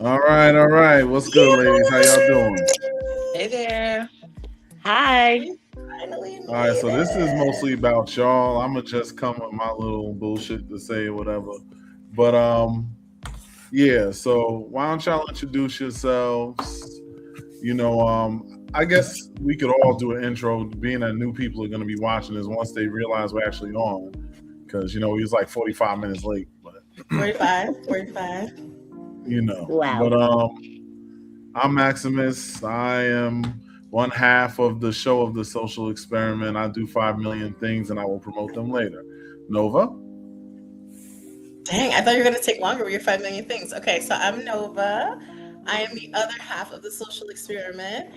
All right, all right. What's good, ladies? How y'all doing? Hey there. Hi. We finally All right, made so this is it. mostly about y'all. I'm gonna just come with my little bullshit to say whatever. But yeah. So why don't y'all introduce yourselves? I guess we could all do an intro, being that new people are gonna be watching this once they realize we're actually on, because we was like 45 minutes late, but 45. Wow. But I'm Maximus. I am one half of the show of the Social Experiment. I do 5 million things, and I will promote them later. Nova. Dang, I thought you were going to take longer with your 5 million things. Okay, so I'm Nova. I am the other half of the Social Experiment.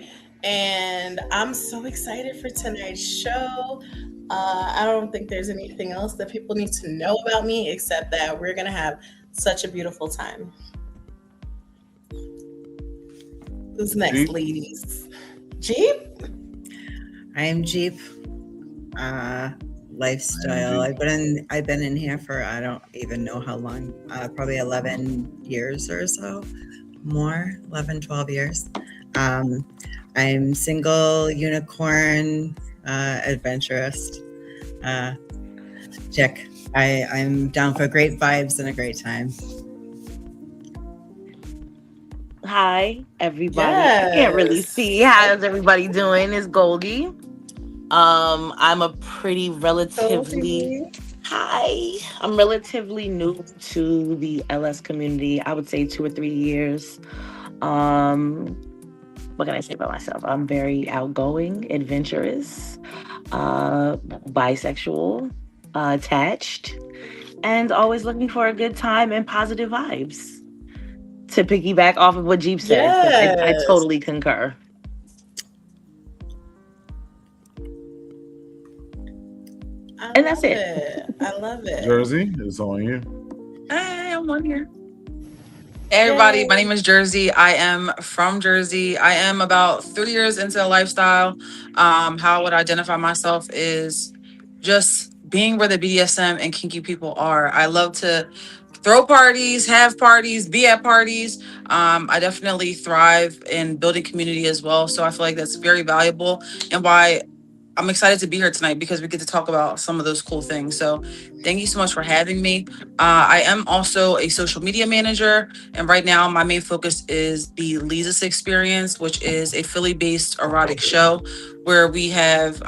And I'm so excited for tonight's show. I don't think there's anything else that people need to know about me except that we're going to have such a beautiful time. Who's next, Jeep. ladies? Jeep? I am Jeep. Lifestyle. I've been in here for I don't even know how long. Probably 11 years or so. More, 11, 12 years. I'm single, unicorn, adventurist. Chick. I'm down for great vibes and a great time. Hi, everybody. I can't really see. How's everybody doing? It's Goldie. I'm a pretty relatively Goldie. hi. I'm relatively new to the LS community. I would say 2 or 3 years. Um, what can I say about myself? I'm very outgoing, adventurous, bisexual, attached, and always looking for a good time and positive vibes. To piggyback off of what Jeep said, because I Yes. totally concur. I And that's love it. it. I love it. Jersey is on you. Hey, I'm on here. Hey everybody, Yay. my name is Jersey. I am from Jersey. I am about 3 years into the lifestyle. How I would identify myself is just being where the BDSM and kinky people are. I love to throw parties, have parties, be at parties. I definitely thrive in building community as well. So I feel like that's very valuable and why I'm excited to be here tonight because we get to talk about some of those cool things. So thank you so much for having me. I am also a social media manager. And right now my main focus is the Lisa's Experience, which is a Philly-based erotic show where we have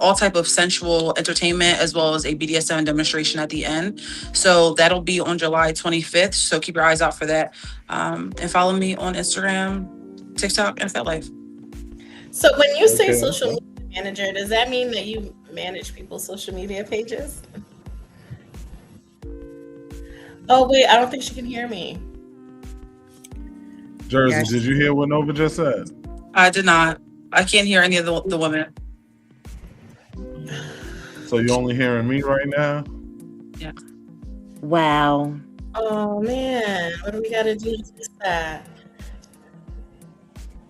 all type of sensual entertainment as well as a BDSM demonstration at the end. So that'll be on July 25th. So keep your eyes out for that. And follow me on Instagram, TikTok, and FetLife. So when you say Okay. social Okay. media manager, does that mean that you manage people's social media pages? Oh wait, I don't think she can hear me. Jersey, Yes. did you hear what Nova just said? I did not. I can't hear any of the women. So you only hearing me right now? Yeah. Wow. Oh man, what do we gotta do to fix that?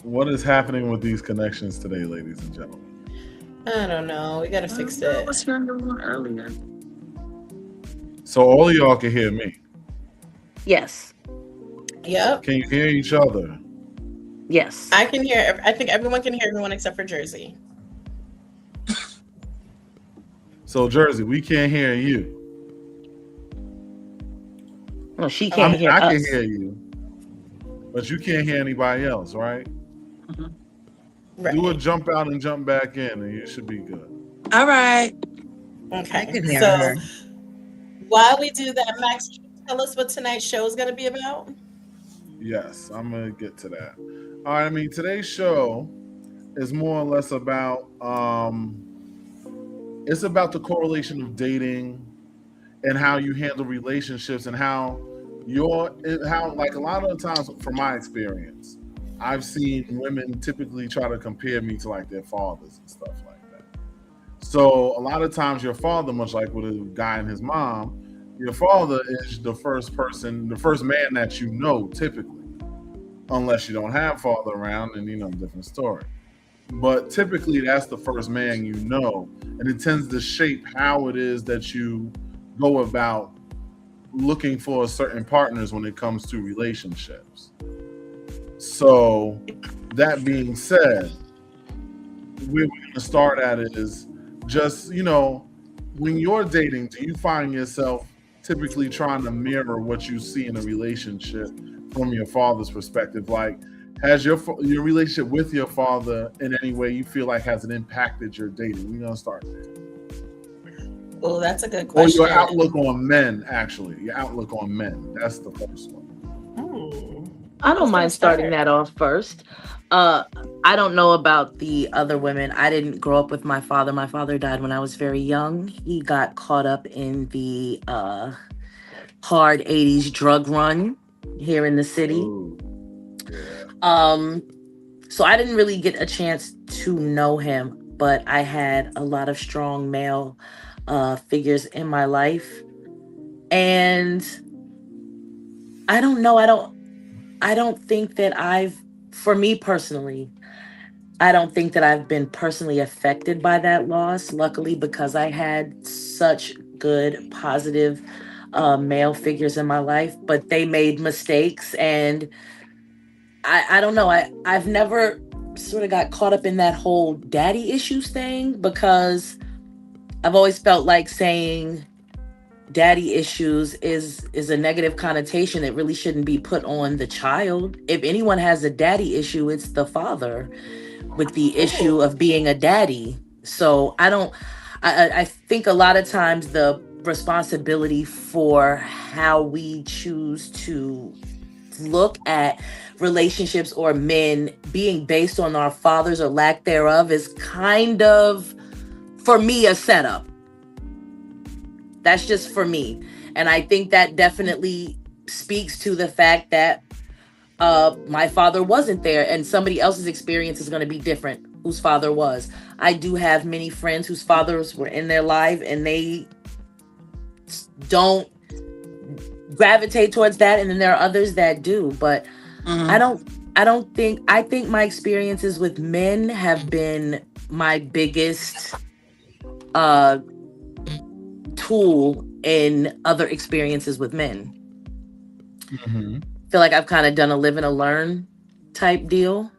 What is happening with these connections today, ladies and gentlemen? I don't know. We gotta fix I it. was hearing everyone earlier. So all of y'all can hear me. Yes. Yep. Can you hear each other? Yes. I can hear I think everyone can hear everyone except for Jersey. So Jersey, we can't hear you. No, she I can't mean, hear I can us. hear you, but you can't hear anybody else, right? Mhm. Right. Do a jump out and jump back in, and you should be good. All right. I Okay. can hear So her. while we do that, Max, can you tell us what tonight's show is gonna be about? Yes, I'm gonna get to that. All right. I mean, today's show is more or less about it's about the correlation of dating and how you handle relationships and how like a lot of the times from my experience, I've seen women typically try to compare me to like their fathers and stuff like that. So a lot of times your father, much like with a guy and his mom, your father is the first person, the first man that you know typically, unless you don't have father around, and different story. But typically that's the first man and it tends to shape how it is that you go about looking for certain partners when it comes to relationships. So that being said, where we're going to start at it is just, when you're dating, do you find yourself typically trying to mirror what you see in a relationship from your father's perspective? Like, has your relationship with your father in any way you feel like hasn't impacted your dating? We're going to start there. Oh, that's a good question. Or your outlook on men, actually. Your outlook on men. That's the first one. I don't mind starting that off first. I don't know about the other women. I didn't grow up with my father. My father died when I was very young. He got caught up in the hard 80s drug run here in the city. Ooh. So I didn't really get a chance to know him, but I had a lot of strong male figures in my life. And I don't know. I don't think that for me personally, I don't think that I've been personally affected by that loss. Luckily, because I had such good, positive male figures in my life, but they made mistakes. And I don't know. I've never sort of got caught up in that whole daddy issues thing, because I've always felt like saying daddy issues is a negative connotation. It really shouldn't be put on the child. If anyone has a daddy issue, it's the father with the issue of being a daddy. So I think a lot of times the responsibility for how we choose to look at relationships or men being based on our fathers or lack thereof is kind of, for me, a setup. That's just for me. And I think that definitely speaks to the fact that my father wasn't there, and somebody else's experience is going to be different whose father was. I do have many friends whose fathers were in their life and they don't gravitate towards that, and then there are others that do. But I think my experiences with men have been my biggest tool in other experiences with men. Mm-hmm. Feel like I've kind of done a live and a learn type deal.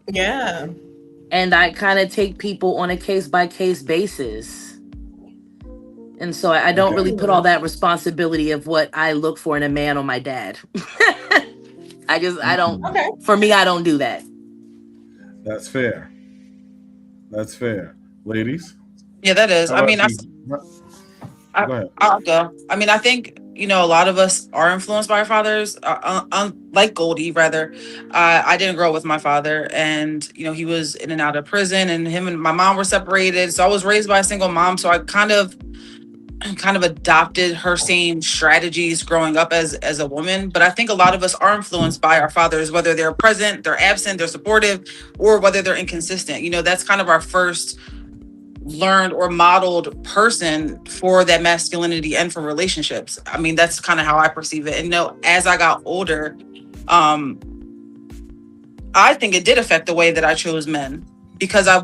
Yeah. And I kind of take people on a case by case basis. And so I don't really put all that responsibility of what I look for in a man on my dad. I don't, for me, I don't do that. That's fair. That's fair. Ladies? Yeah, that is. I mean, I'll go. I mean, I think, a lot of us are influenced by our fathers. Like Goldie, rather. I didn't grow up with my father, and, he was in and out of prison, and him and my mom were separated. So I was raised by a single mom. So I kind of adopted her same strategies growing up as a woman. But I think a lot of us are influenced by our fathers, whether they're present, they're absent, they're supportive, or whether they're inconsistent. That's kind of our first learned or modeled person for that masculinity and for relationships. I mean, that's kind of how I perceive it. And as I got older, I think it did affect the way that I chose men, because I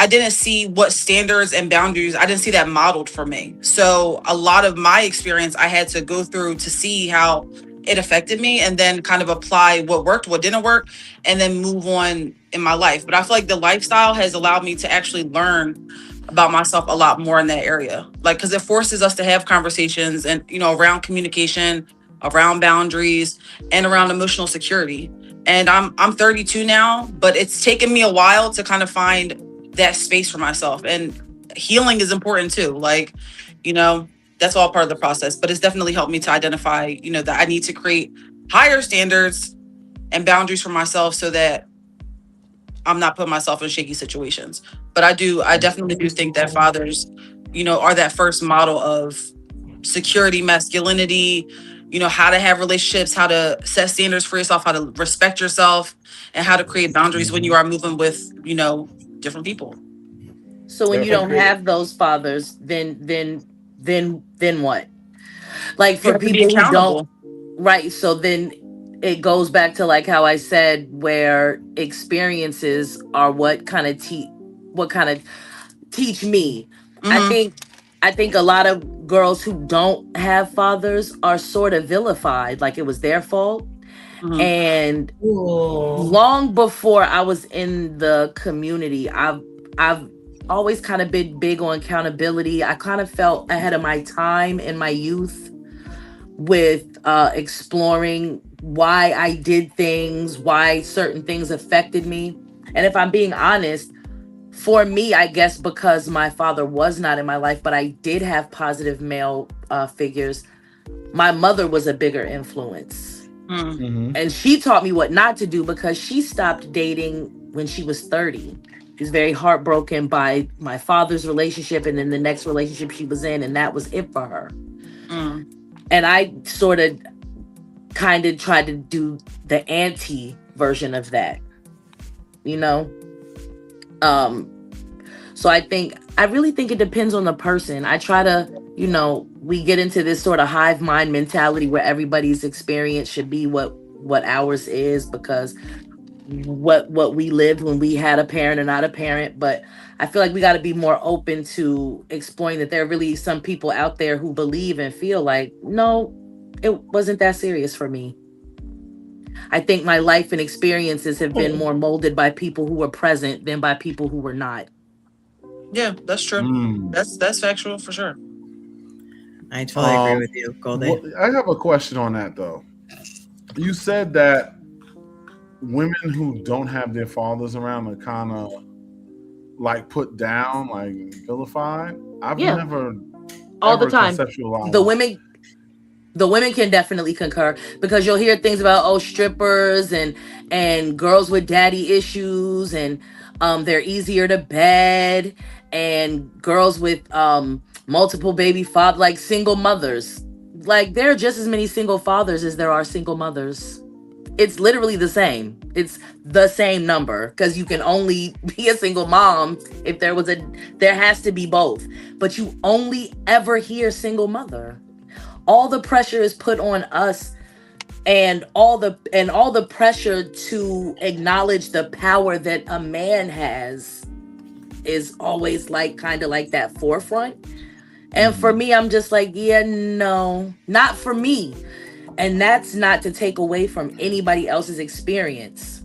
didn't see what standards and boundaries, I didn't see that modeled for me. So a lot of my experience I had to go through to see how it affected me, and then kind of apply what worked, what didn't work, and then move on in my life. But I feel like the lifestyle has allowed me to actually learn about myself a lot more in that area. Like, because it forces us to have conversations and, around communication, around boundaries, and around emotional security. And I'm 32 now, but it's taken me a while to kind of find that space for myself. And healing is important too. Like, that's all part of the process, but it's definitely helped me to identify, that I need to create higher standards and boundaries for myself so that I'm not putting myself in shaky situations. But I definitely do think that fathers, are that first model of security, masculinity, how to have relationships, how to set standards for yourself, how to respect yourself, and how to create boundaries when you are moving with, different people. So when you don't have those fathers, then what? Like, for people who don't, right? So then it goes back to like how I said, where experiences are what kind of teach me. Mm-hmm. I think a lot of girls who don't have fathers are sort of vilified, like it was their fault. Mhm. And Ooh. long before I was in the community, I've always kind of been big on accountability. I kind of felt ahead of my time in my youth with exploring why I did things, why certain things affected me. And if I'm being honest, for me, I guess because my father was not in my life, but I did have positive male figures, my mother was a bigger influence. Mm. Mm-hmm. And she taught me what not to do because she stopped dating when she was 30. She was very heartbroken by my father's relationship and then the next relationship she was in, and that was it for her. Mm. And I sort of kind of tried to do the anti version of that, you know? So I really think it depends on the person. I try to, we get into this sort of hive mind mentality where everybody's experience should be what ours is, because what we lived when we had a parent or not a parent. But I feel like we got to be more open to exploring that there are really some people out there who believe and feel like, no, it wasn't that serious for me. I think my life and experiences have been more molded by people who were present than by people who were not. Yeah, that's true. Mm. That's factual for sure. I totally agree with you, Goldie. I have a question on that though. You said that women who don't have their fathers around are kind of like put down, like vilified. I've Yeah. never All the ever time. conceptualized. The women can definitely concur, because you'll hear things about strippers and girls with daddy issues, and they're easier to bed, and girls with multiple baby father, like single mothers. Like there are just as many single fathers as there are single mothers. It's literally the same. It's the same number, because you can only be a single mom if there has to be both. But you only ever hear single mother. All the pressure is put on us, and all the pressure to acknowledge the power that a man has is always like kind of like that forefront. And for me, I'm just like, yeah, no, not for me. And that's not to take away from anybody else's experience.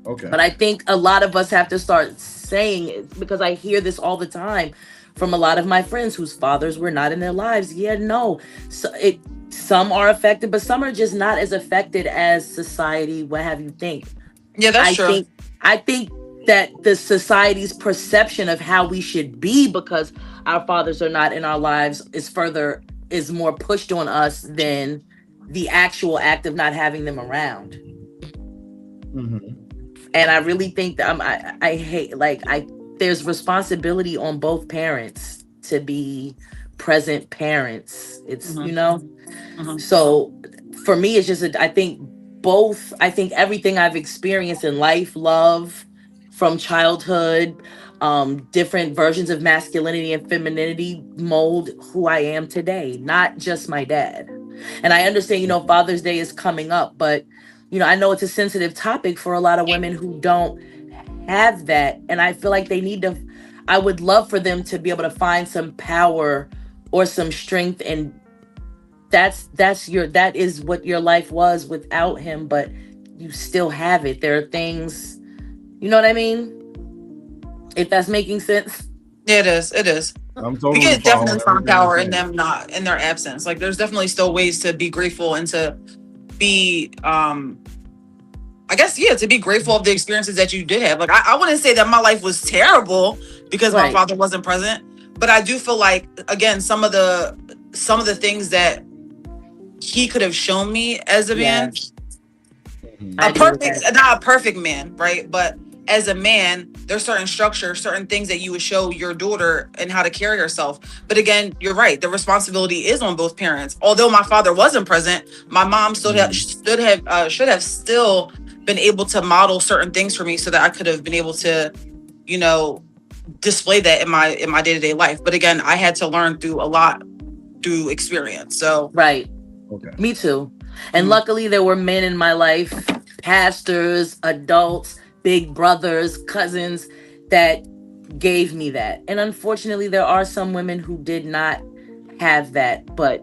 Okay. But I think a lot of us have to start saying it, because I hear this all the time from a lot of my friends whose fathers were not in their lives. Yeah, no. So some are affected, but some are just not as affected as society would have you think. Yeah, that's true. I think that the society's perception of how we should be because our fathers are not in our lives is more pushed on us than the actual act of not having them around. Mm-hmm. And I really think that I hate, there's responsibility on both parents to be present parents. It's, so for me, it's just, I think everything I've experienced in life, love from childhood, different versions of masculinity and femininity mold who I am today, not just my dad. And I understand, Father's Day is coming up, but I know it's a sensitive topic for a lot of women who don't have that. And I feel like I would love for them to be able to find some power or some strength. And that is what your life was without him, but you still have it. There are things, you know what I mean? If that's making sense. It is. We can definitely find power in them, not in their absence. Like there's definitely still ways to be grateful and to be to be grateful of the experiences that you did have. Like I wouldn't say that my life was terrible because my father wasn't present, but I do feel like, again, some of the things that he could have shown me as a man, not a perfect man, right? But as a man, there's certain structures, certain things that you would show your daughter and how to carry herself. But again, you're right. The responsibility is on both parents. Although my father wasn't present, my mom should have still been able to model certain things for me so that I could have been able to, display that in my day-to-day life. But again, I had to learn through experience. So right. Okay. Me too. And luckily there were men in my life, pastors, adults, big brothers, cousins, that gave me that. And unfortunately, there are some women who did not have that, but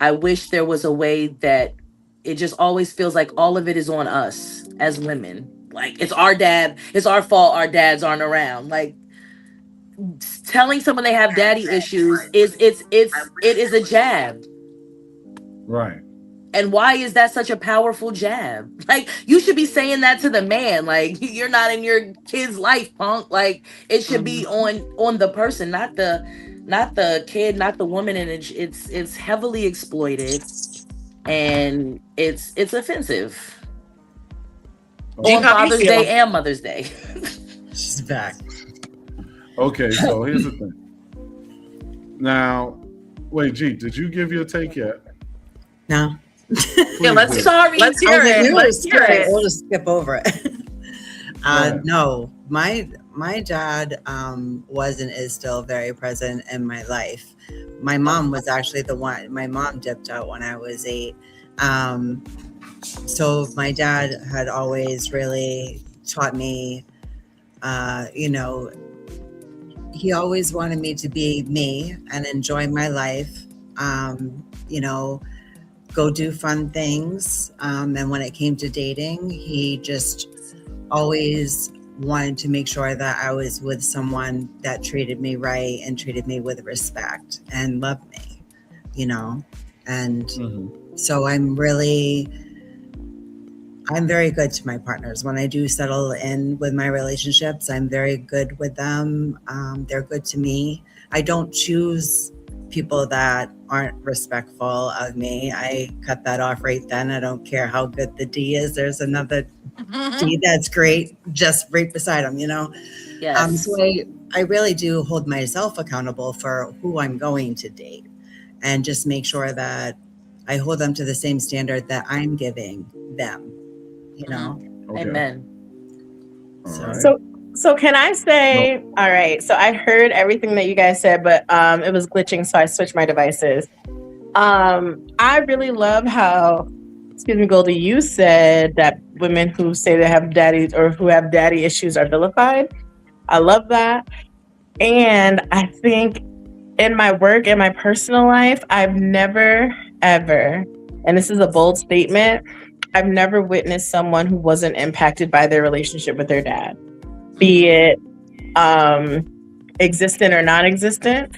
I wish there was a way that it just always feels like all of it is on us as women. Like, it's our dad, it's our fault our dads aren't around. Like, telling someone they have daddy issues it is a jab. Right. And why is that such a powerful jab? Like, you should be saying that to the man. Like, you're not in your kid's life, punk. Like, it should be on the person, not the kid, not the woman. And it's heavily exploited, and it's offensive on Father's Day and Mother's Day. She's back. Okay, so here's the thing. Now, wait, G, did you give your take yet? No. Yeah, let's hear it. Let's hear it. We'll just skip over it. No, my dad was and is still very present in my life. My mom was actually the one. My mom dipped out when I was 8. So my dad had always really taught me, he always wanted me to be me and enjoy my life. Go do fun things. And when it came to dating, he just always wanted to make sure that I was with someone that treated me right and treated me with respect and loved me, And so I'm very good to my partners. When I do settle in with my relationships, I'm very good with them. They're good to me. I don't choose people that aren't respectful of me. I cut that off right then. I don't care how good the D is. There's another D that's great, just right beside him, Yes. So I really do hold myself accountable for who I'm going to date, and just make sure that I hold them to the same standard that I'm giving them, Okay. Amen. All right. So can I say, all right, so I heard everything that you guys said, but it was glitching, so I switched my devices. I really love how, Goldie, you said that women who say they have daddies or who have daddy issues are vilified. I love that. And I think in my work, in my personal life, I've never, ever, and this is a bold statement, I've never witnessed someone who wasn't impacted by their relationship with their dad, be it existent or non-existent.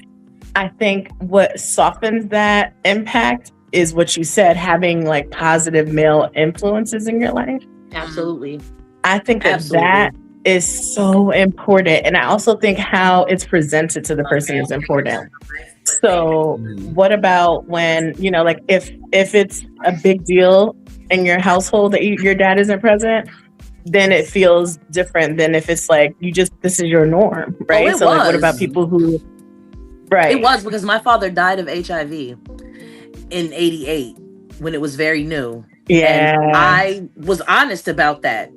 I think what softens that impact is what you said, having like positive male influences in your life. Absolutely. I think that is so important. And I also think how it's presented to the person is important. So what about when, if it's a big deal in your household that your dad isn't present, then it feels different than if it's like this is your norm, right? So like, what about people who, right? It was, because my father died of HIV in 88 when it was very new. Yeah. And I was honest about that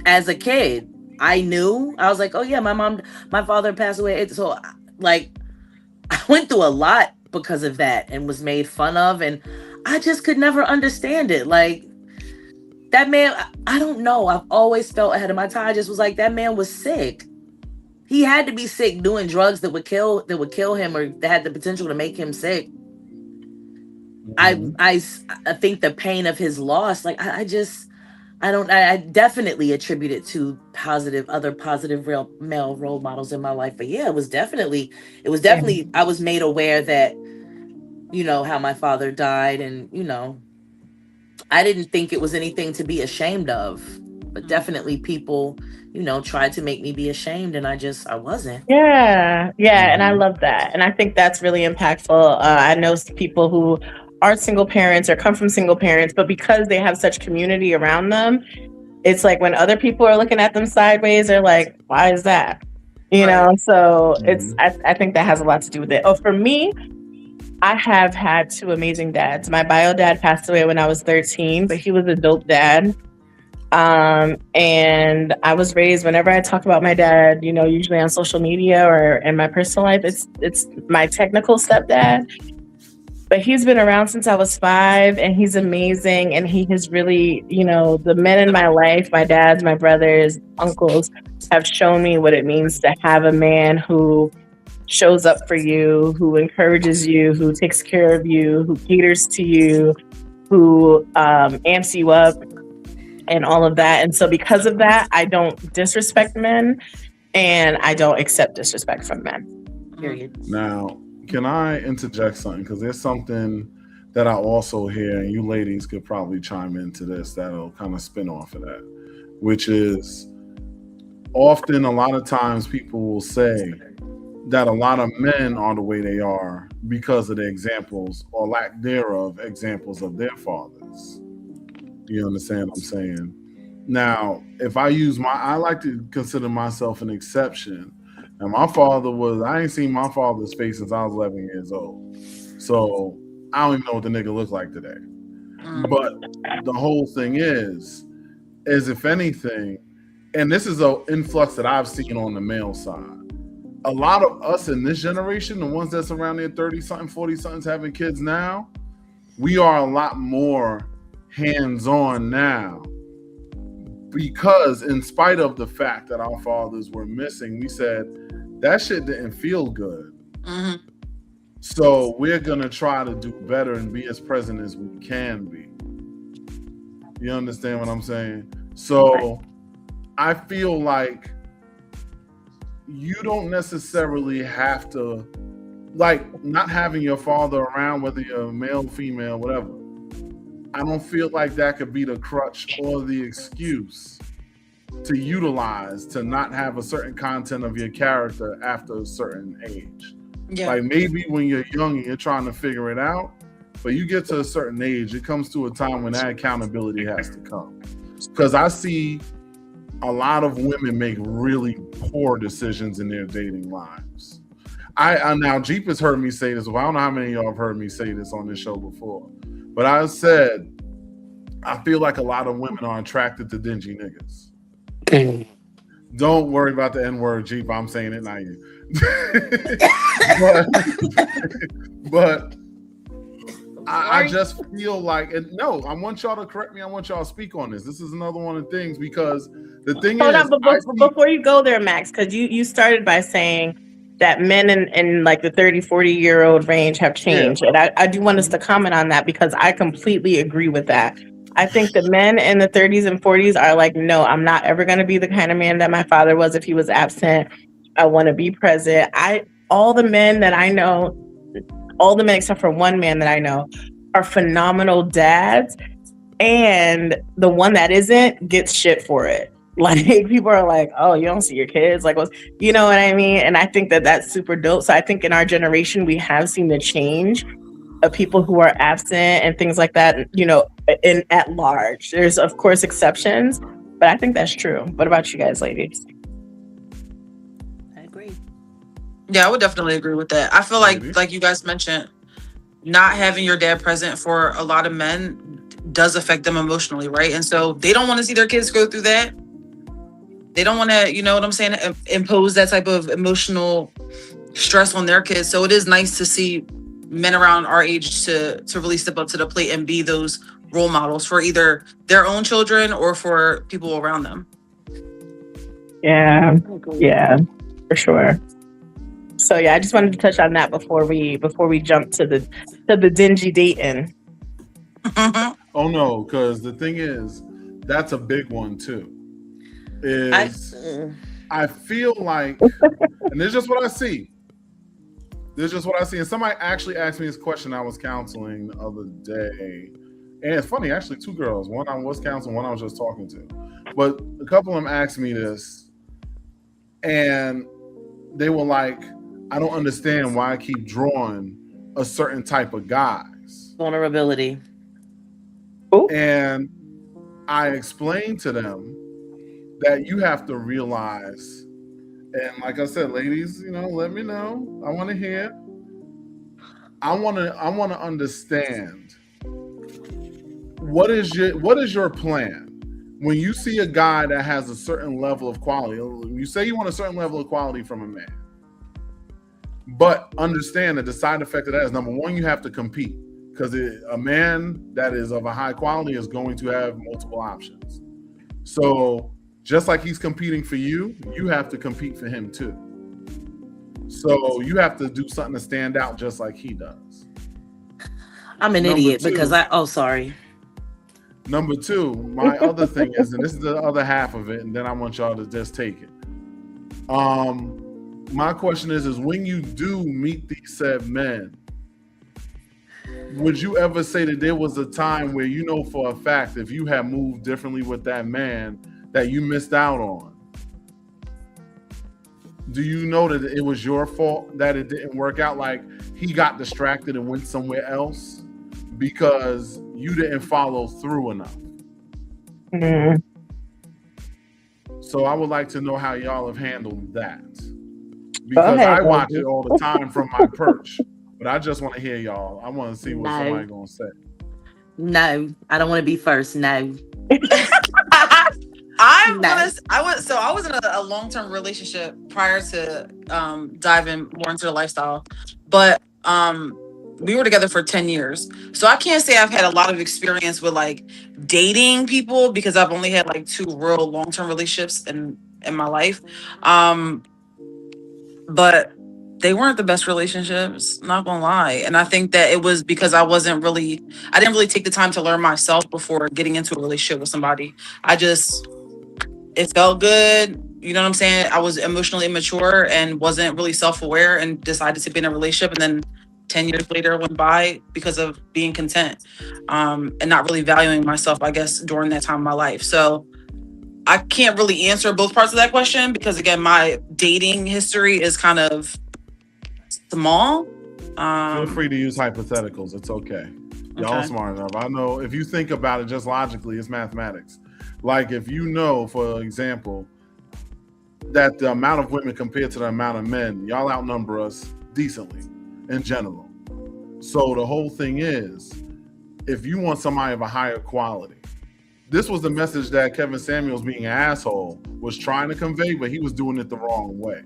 as a kid. I knew. I was like, oh yeah, my father passed away. So like, I went through a lot because of that and was made fun of, and I just could never understand it. Like, that man, I don't know. I've always felt ahead of my time. I just was like, that man was sick. He had to be sick doing drugs that would kill him, or that had the potential to make him sick. I think the pain of his loss, like I definitely attribute it to other positive real male role models in my life. But yeah, it was definitely I was made aware that, how my father died, and I didn't think it was anything to be ashamed of, but definitely people, tried to make me be ashamed, and I wasn't. Yeah. And I love that. And I think that's really impactful. I know people who aren't single parents or come from single parents, but because they have such community around them, it's like when other people are looking at them sideways, they're like, why is that? So I think that has a lot to do with it. Oh, for me, I have had 2 amazing dads. My bio dad passed away when I was 13, but he was a dope dad. And I was raised, whenever I talk about my dad, usually on social media or in my personal life, it's my technical stepdad. But he's been around since I was 5, and he's amazing. And he has really, the men in my life, my dads, my brothers, uncles, have shown me what it means to have a man who shows up for you, who encourages you, who takes care of you, who caters to you, who amps you up, and all of that. And so because of that, I don't disrespect men, and I don't accept disrespect from men. Period. Now, can I interject something? Because there's something that I also hear, and you ladies could probably chime into this, that'll kind of spin off of that, which is often a lot of times people will say that a lot of men are the way they are because of the examples or lack thereof examples of their fathers. You understand what I'm saying? Now, if I like to consider myself an exception. And my father I ain't seen my father's face since I was 11 years old. So I don't even know what the nigga looks like today. But the whole thing is if anything, and this is an influx that I've seen on the male side, a lot of us in this generation, the ones that's around their 30-something, 40-somethings having kids now, we are a lot more hands-on now. Because in spite of the fact that our fathers were missing, we said, that shit didn't feel good. Mm-hmm. So we're going to try to do better and be as present as we can be. You understand what I'm saying? So I feel like you don't necessarily have to, like, not having your father around, whether you're male, female, whatever. I don't feel like that could be the crutch or the excuse to utilize to not have a certain content of your character after a certain age. Yeah. Like maybe when you're young and you're trying to figure it out, but you get to a certain age, it comes to a time when that accountability has to come. Because I see a lot of women make really poor decisions in their dating lives. I now Jeep has heard me say this. Well, I don't know how many of y'all have heard me say this on this show before, but I said I feel like a lot of women are attracted to dingy niggas. Don't worry about the N-word, Jeep. I'm saying it, not you. but I just feel like, and no, I want y'all to correct me. I want y'all to speak on this. This is another one of the things, because the thing Hold is, on, but before you go there, Max, because you started by saying that men in like the 30, 40-year-old range have changed. Yeah. And I do want us to comment on that, because I completely agree with that. I think the men in the 30s and 40s are like, no, I'm not ever going to be the kind of man that my father was if he was absent. I want to be present. All the men that I know, all the men except for one man that I know, are phenomenal dads. And the one that isn't gets shit for it. Like, people are like, oh, you don't see your kids? Like, you know what I mean? And I think that that's super dope. So I think in our generation, we have seen the change of people who are absent and things like that, you know, at large. There's, of course, exceptions, but I think that's true. What about you guys, ladies? I agree. Yeah, I would definitely agree with that. I feel like you guys mentioned, not having your dad present for a lot of men does affect them emotionally, right? And so they don't want to see their kids go through that. They don't want to, you know what I'm saying, impose that type of emotional stress on their kids. So it is nice to see men around our age to really step up to the plate and be those role models for either their own children or for people around them. Yeah, for sure. So yeah, I just wanted to touch on that before we jump to the dingy dating. Oh no, because the thing is, that's a big one too. I feel like, and this is just what I see. And somebody actually asked me this question. I was counseling the other day, and it's funny, actually, two girls. One I was counseling, one I was just talking to. But a couple of them asked me this, and they were like, I don't understand why I keep drawing a certain type of guys. Vulnerability. Ooh. And I explained to them that you have to realize, and like I said, ladies, you know, let me know. I want to hear. I want to understand what is your plan when you see a guy that has a certain level of quality. You say you want a certain level of quality from a man, But understand that the side effect of that is, number one, you have to compete, because a man that is of a high quality is going to have multiple options. So just like he's competing for you, you have to compete for him too. So you have to do something to stand out just like he does. I'm an Number idiot two- because sorry. Number two, my other thing is, and this is the other half of it, and then I want y'all to just take it. My question is when you do meet these said men, would you ever say that there was a time where you know for a fact if you had moved differently with that man that you missed out on? Do you know that it was your fault that it didn't work out? Like he got distracted and went somewhere else because you didn't follow through enough. Mm. So I would like to know how y'all have handled that. Because I watch it all the time from my perch. But I just want to hear y'all. I want to see what somebody gonna say. No, I don't want to be first. No. I was in a long-term relationship prior to diving more into the lifestyle, but we were together for 10 years. So I can't say I've had a lot of experience with like dating people because I've only had like 2 real long-term relationships in my life. But they weren't the best relationships, not gonna lie. And I think that it was because I didn't really take the time to learn myself before getting into a relationship with somebody. It felt good. You know what I'm saying? I was emotionally immature and wasn't really self-aware and decided to be in a relationship. And then 10 years later went by because of being content and not really valuing myself, I guess, during that time of my life. So I can't really answer both parts of that question because, again, my dating history is kind of small. Feel free to use hypotheticals. It's okay. Y'all are smart enough. I know if you think about it just logically, it's mathematics. Like if you know, for example, that the amount of women compared to the amount of men, y'all outnumber us decently in general. So the whole thing is, if you want somebody of a higher quality, this was the message that Kevin Samuels, being an asshole, was trying to convey, but he was doing it the wrong way.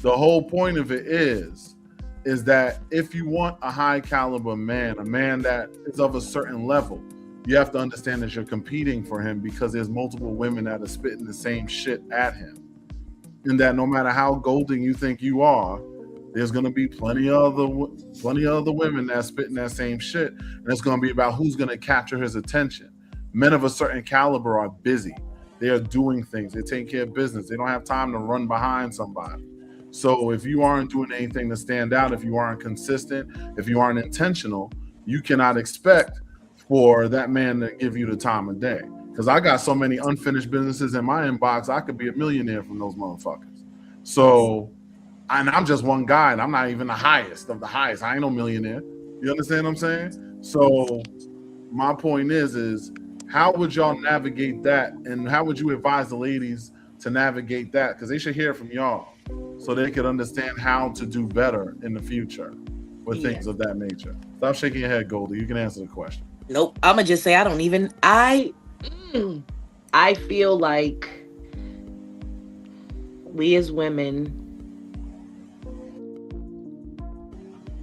The whole point of it is that if you want a high caliber man, a man that is of a certain level, you have to understand that you're competing for him because there's multiple women that are spitting the same shit at him. And that no matter how golden you think you are, there's going to be plenty of other women that's spitting that same shit. And it's going to be about who's going to capture his attention. Men of a certain caliber are busy. They are doing things. They're taking care of business. They don't have time to run behind somebody. So if you aren't doing anything to stand out, if you aren't consistent, if you aren't intentional, you cannot expect for that man to give you the time of day. Because I got so many unfinished businesses in my inbox, I could be a millionaire from those motherfuckers. So, and I'm just one guy, and I'm not even the highest of the highest. I ain't no millionaire. You understand what I'm saying? So my point is how would y'all navigate that? And how would you advise the ladies to navigate that? Because they should hear from y'all so they could understand how to do better in the future with things of that nature. Stop shaking your head, Goldie. You can answer the question. Nope. I'm gonna just say I feel like we as women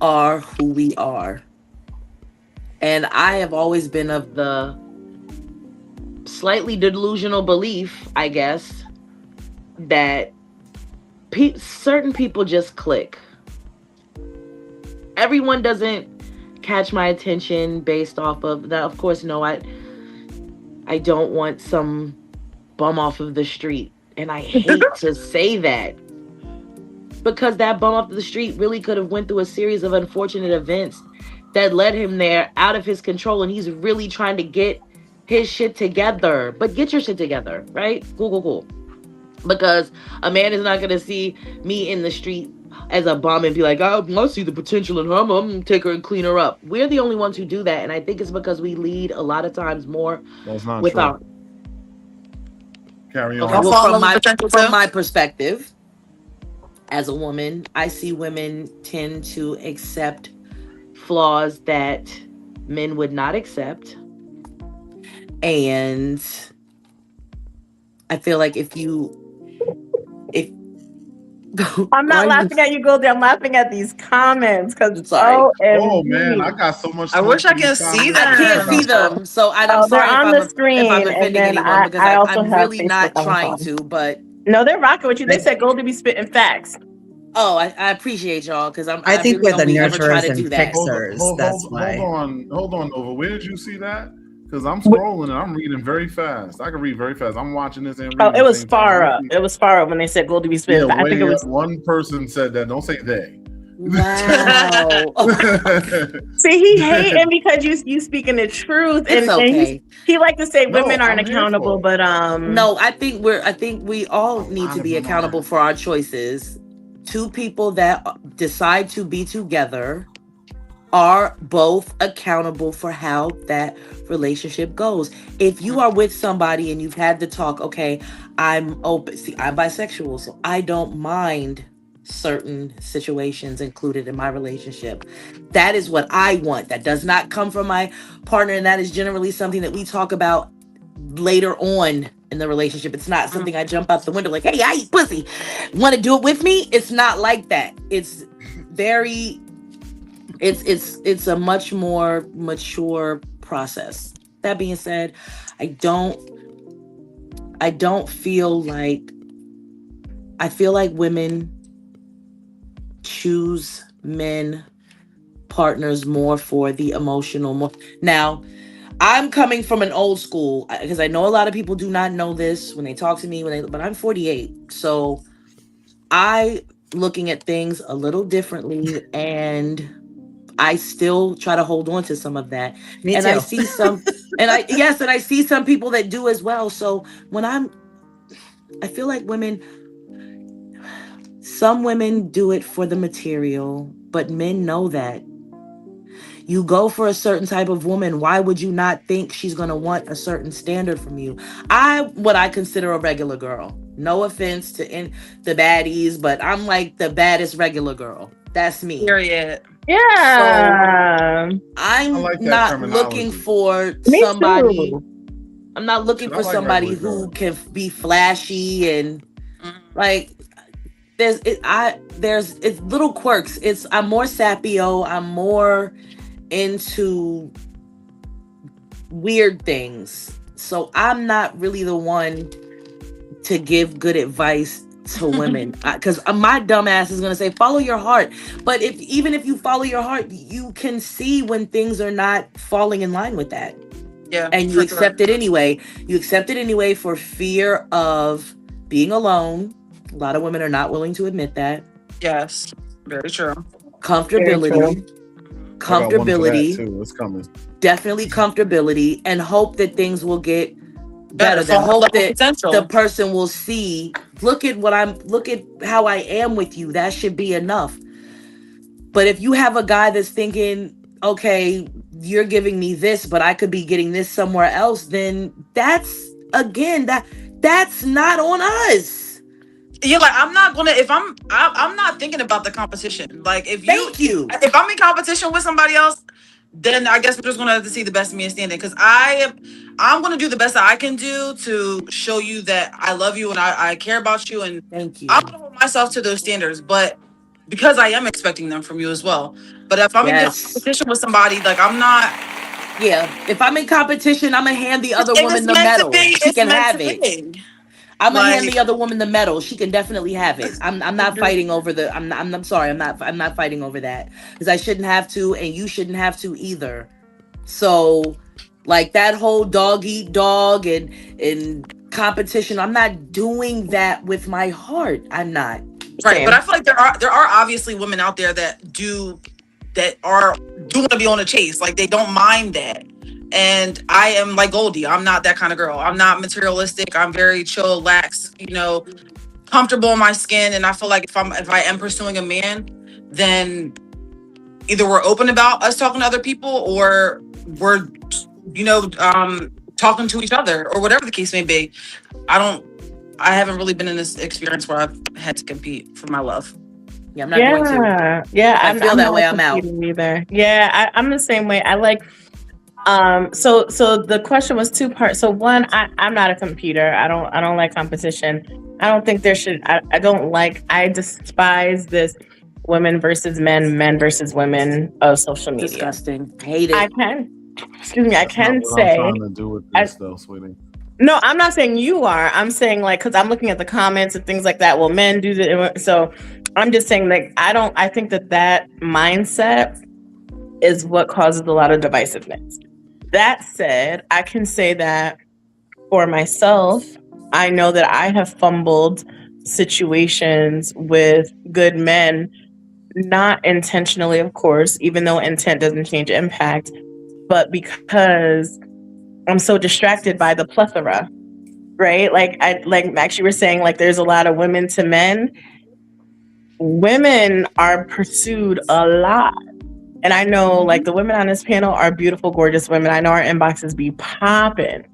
are who we are. And I have always been of the slightly delusional belief, I guess, that certain people just click. Everyone doesn't catch my attention based off of that. Of course, no, I don't want some bum off of the street. And I hate to say that, because that bum off the street really could have went through a series of unfortunate events that led him there out of his control. And he's really trying to get his shit together. But get your shit together, right? Cool. Because a man is not going to see me in the street as a bum and be like, oh, I see the potential in her, I'm going to take her and clean her up. We're the only ones who do that. And I think it's because we lead a lot of times more without. Carry on. Okay, well, from my perspective, as a woman, I see women tend to accept flaws that men would not accept. And I feel like if I'm not Why you- laughing at you, Goldie. I'm laughing at these comments because Sorry. Oh man, I OMG. got so much. I wish smoke I in can these see comments. I can't them. see them, so I'm Oh, they're sorry on the if I'm screen, and offending then anyone because I also I'm have really Facebook not on the trying phone. to. But No, they're rocking with you. They said Goldie be spitting facts. oh, I appreciate y'all because I I think really we're the only ever try nurturers to do and that. fixers. That's why. Hold on, Nova. Where did you see that? Because I'm scrolling and I'm reading very fast. I can read very fast. I'm watching this and reading. Oh, at it the was same time. Farah. It was Farah when they said Goldie be spitting. Yeah, I think it was. one person said that. Don't say they. Wow. See, he hating because you speaking the truth, It's and okay. he like to say No, women aren't I'm here accountable, for it. but No, I think we all A need lot to of be them accountable are. for our choices. Two people that decide to be together are both accountable for how that relationship goes. If you are with somebody and you've had the talk, okay, I'm open. See, I'm bisexual, so I don't mind certain situations included in my relationship. That is what I want. That does not come from my partner, and that is generally something that we talk about later on in the relationship. It's not something I jump out the window like, hey, I eat pussy. Want to do it with me? It's not like that. It's very it's a much more mature process. That being said, I don't feel like I feel like women choose men partners more for the emotional more. Now, I'm coming from an old school because I know a lot of people do not know this when they talk to me but I'm 48. So I looking at things a little differently, and I still try to hold on to some of that. Me and too. I see some and I see some people that do as well. So when I feel like some women do it for the material, but men know that. You go for a certain type of woman, why would you not think she's going to want a certain standard from you? What I consider a regular girl. No offense to the baddies, but I'm like the baddest regular girl. That's me. Period. yeah. So I'm like that not looking terminology. for Me somebody. too. I'm not looking Shit, I for like somebody regular who girls. can be flashy and like there's it's little quirks. I'm more sapio. I'm more into weird things. So I'm not really the one to give good advice to women because my dumb ass is going to say follow your heart. But even if you follow your heart, you can see when things are not falling in line with that. Yeah, and you accept it anyway. You accept it anyway for fear of being alone. A lot of women are not willing to admit that. Yes, very true. Comfortability. I got one for that Comfortability. too. It's coming. Definitely comfortability, and hope that things will get better. Better. Hope that Potential. the person will see, look at how I am with you. That should be enough. But if you have a guy that's thinking, okay, you're giving me this, but I could be getting this somewhere else, then that's not on us. Yeah, like I'm not gonna I'm not thinking about the competition. Like if I'm in competition with somebody else, then I guess we're just gonna have to see the best of me and standing. Because I'm gonna do the best that I can do to show you that I love you and I care about you, and thank you. I'm gonna hold myself to those standards, but because I am expecting them from you as well. But if I'm in competition with somebody, like I'm not. Yeah, if I'm in competition, I'm gonna hand the other woman the medal. She can have it. I'm gonna hand the other woman the medal. She can definitely have it. I'm not fighting over the. I'm sorry. I'm not fighting over that because I shouldn't have to, and you shouldn't have to either. So, like that whole dog eat dog and competition. I'm not doing that with my heart. I'm not. Right, but I feel like there are obviously women out there that do want to be on a chase. Like they don't mind that. And I am like Goldie. I'm not that kind of girl. I'm not materialistic. I'm very chill, lax, comfortable in my skin. And I feel like if I am pursuing a man, then either we're open about us talking to other people or we're, talking to each other or whatever the case may be. I haven't really been in this experience where I've had to compete for my love. Yeah, I'm not going to. Yeah, I feel that way. I'm out. Either. Yeah, I'm the same way. I like. So the question was two parts. So one, I'm not a computer. I don't like competition. I don't think there should. I despise this women versus men, men versus women of social media. Disgusting. Hate it. I can That's not what say. I'm trying to do with this, though, sweetie. No, I'm not saying you are. I'm saying like, because I'm looking at the comments and things like that. Well, men do that. So I'm just saying like, I think that mindset is what causes a lot of divisiveness. That said, I can say that for myself, I know that I have fumbled situations with good men, not intentionally, of course, even though intent doesn't change impact, but because I'm so distracted by the plethora, right? Like actually we're saying like there's a lot of women to men. Women are pursued a lot. And I know like the women on this panel are beautiful, gorgeous women. I know our inboxes be popping,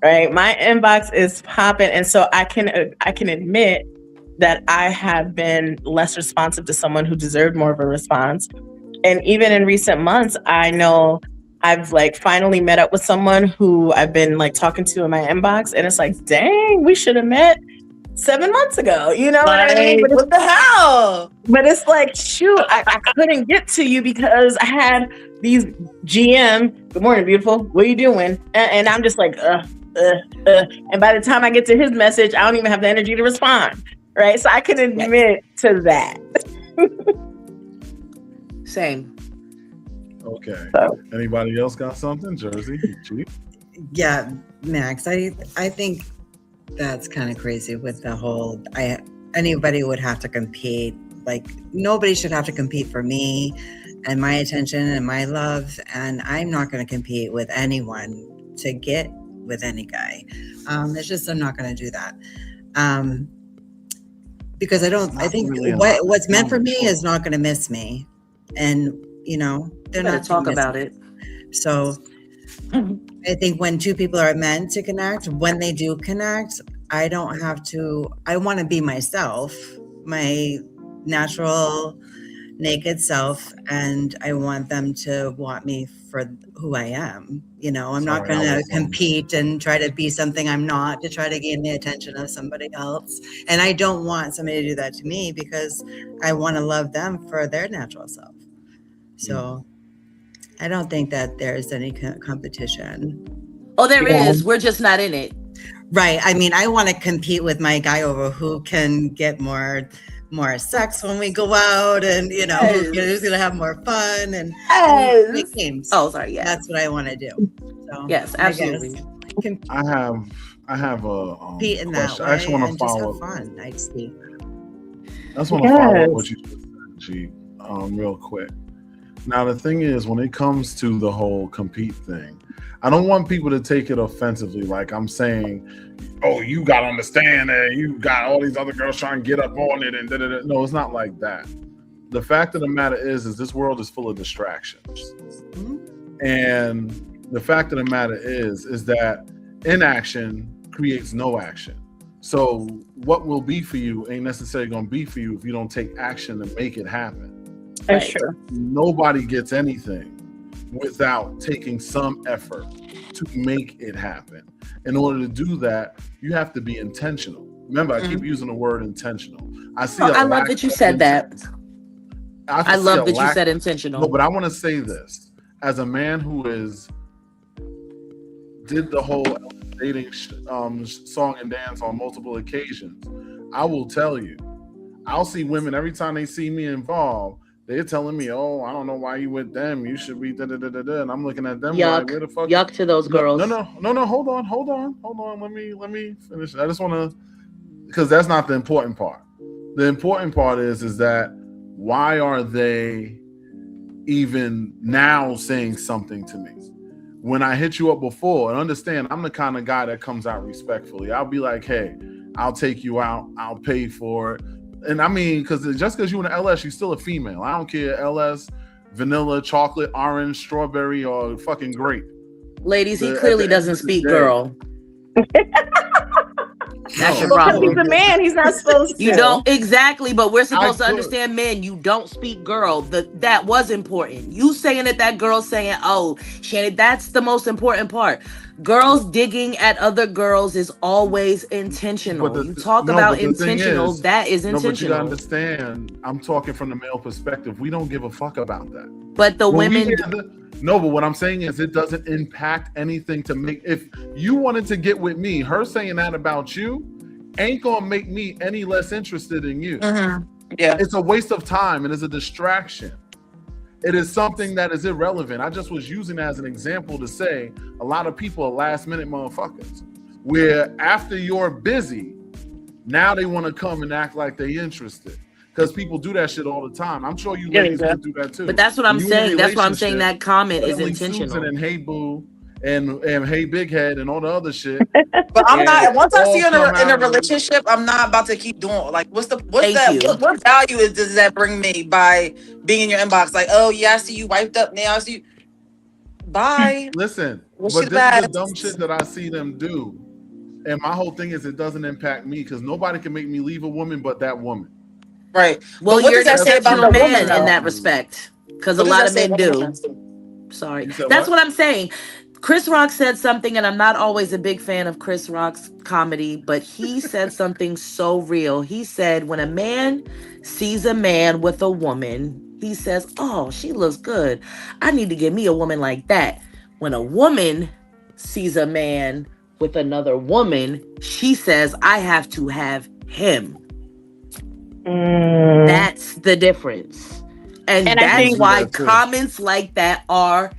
right? My inbox is popping. And so I can admit that I have been less responsive to someone who deserved more of a response. And even in recent months, I know I've like finally met up with someone who I've been like talking to in my inbox, and it's like, dang, we should have met 7 months ago. You know what I mean? But What the hell? But it's like, shoot, I couldn't get to you because I had these GM. Good morning, beautiful. What are you doing? And I'm just like, And by the time I get to his message, I don't even have the energy to respond. Right? So I can admit to that. Same. Okay. So. Anybody else got something? Jersey? Chief? Yeah, Max, I think that's kind of crazy with the whole, anybody would have to compete. Like, nobody should have to compete for me and my attention and my love. And I'm not going to compete with anyone to get with any guy. It's just, I'm not going to do that. Because I think what's meant for me is not going to miss me. And, you know, they're not talk about it. So I think when two people are meant to connect, when they do connect, I don't have to, I want to be myself, my natural naked self, and I want them to want me for who I am. You know, I'm not going to compete and try to be something I'm not to try to gain the attention of somebody else. And I don't want somebody to do that to me because I want to love them for their natural self. So I don't think that there's any competition. Oh, there is. We're just not in it. Right. I mean, I want to compete with my guy over who can get more sex when we go out, and you know, who's gonna have more fun and play games. Oh, sorry. Yeah, that's what I want to do. So yes, absolutely. I have a compete in that way. I actually want to follow up. Fun. I just want to follow up what you just said, G, real quick. Now, the thing is, when it comes to the whole compete thing, I don't want people to take it offensively. Like I'm saying, oh, you got to understand that you got all these other girls trying to get up on it and da-da-da. No, it's not like that. The fact of the matter is this world is full of distractions. Mm-hmm. And the fact of the matter is that inaction creates no action. So what will be for you ain't necessarily going to be for you if you don't take action to make it happen. That's true. Nobody gets anything without taking some effort to make it happen. In order to do that, you have to be intentional. Remember, I keep using the word intentional. I love that you said that. I love that you said intentional. No, but I want to say this. As a man who did the whole dating song and dance on multiple occasions, I will tell you, I'll see women every time they see me involved, they're telling me, oh, I don't know why you with them. You should be da-da-da-da-da. And I'm looking at them like, where the fuck? Yuck to those girls. No. Hold on. Let me finish. I just want to, because that's not the important part. The important part is that why are they even now saying something to me? When I hit you up before, and understand, I'm the kind of guy that comes out respectfully. I'll be like, hey, I'll take you out. I'll pay for it. And I mean, because just because you're in the LS, you're still a female. I don't care, LS, vanilla, chocolate, orange, strawberry, or fucking grape. Ladies, he clearly doesn't speak girl. That's your problem. He's a man. He's not supposed to. You don't, exactly, but we're supposed to understand men. You don't speak girl. That was important. You saying that girl saying, oh, Shannon, that's the most important part. Girls digging at other girls is always intentional. You talk about intentional, that is intentional. No, but you gotta understand, I'm talking from the male perspective. We don't give a fuck about that. But the women... No, but what I'm saying is it doesn't impact anything to make... If you wanted to get with me, her saying that about you ain't gonna make me any less interested in you. Yeah. It's a waste of time and it's a distraction. It is something that is irrelevant. I just was using it as an example to say a lot of people are last minute motherfuckers, where after you're busy, now they want to come and act like they're interested. Because people do that shit all the time. I'm sure you ladies can do that too. But that's what I'm saying. That's why I'm saying that comment is intentional. Susan and Hey Boo and Hey Big Head and all the other shit. But I'm not. Once I see you in a relationship, I'm not about to keep doing. Like, what value does that bring me by being in your inbox? Like, oh yeah, I see you wiped up now. I see you. Bye. Listen, but this is the dumb shit that I see them do, and my whole thing is it doesn't impact me because nobody can make me leave a woman but that woman. Right. Well, you're an exceptional man in that respect, because a lot of men do. Sorry, that's what I'm saying. Chris Rock said something, and I'm not always a big fan of Chris Rock's comedy, but he said something so real. He said, when a man sees a man with a woman, he says, oh, she looks good. I need to get me a woman like that. When a woman sees a man with another woman, she says, I have to have him. That's the difference. And that's why comments like that are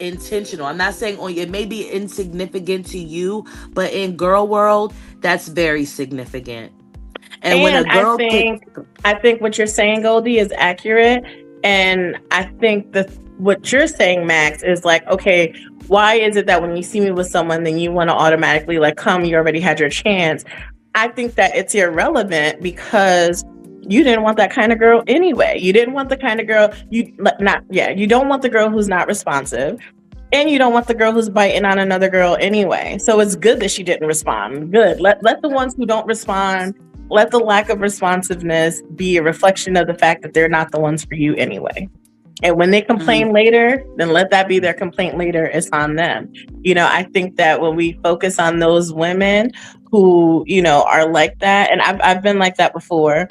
intentional. I'm not saying it may be insignificant to you, but in girl world, that's very significant. And when a girl I think what you're saying, Goldie, is accurate. And I think what you're saying, Max, is like, okay, why is it that when you see me with someone, then you want to automatically like come, you already had your chance? I think that it's irrelevant because you didn't want that kind of girl anyway. You didn't want the kind of girl you don't want the girl who's not responsive, and you don't want the girl who's biting on another girl anyway. So it's good that she didn't respond. Good. Let the ones who don't respond, let the lack of responsiveness be a reflection of the fact that they're not the ones for you anyway. And when they complain later, then let that be their complaint later. It's on them. I think that when we focus on those women who, are like that, and I've been like that before,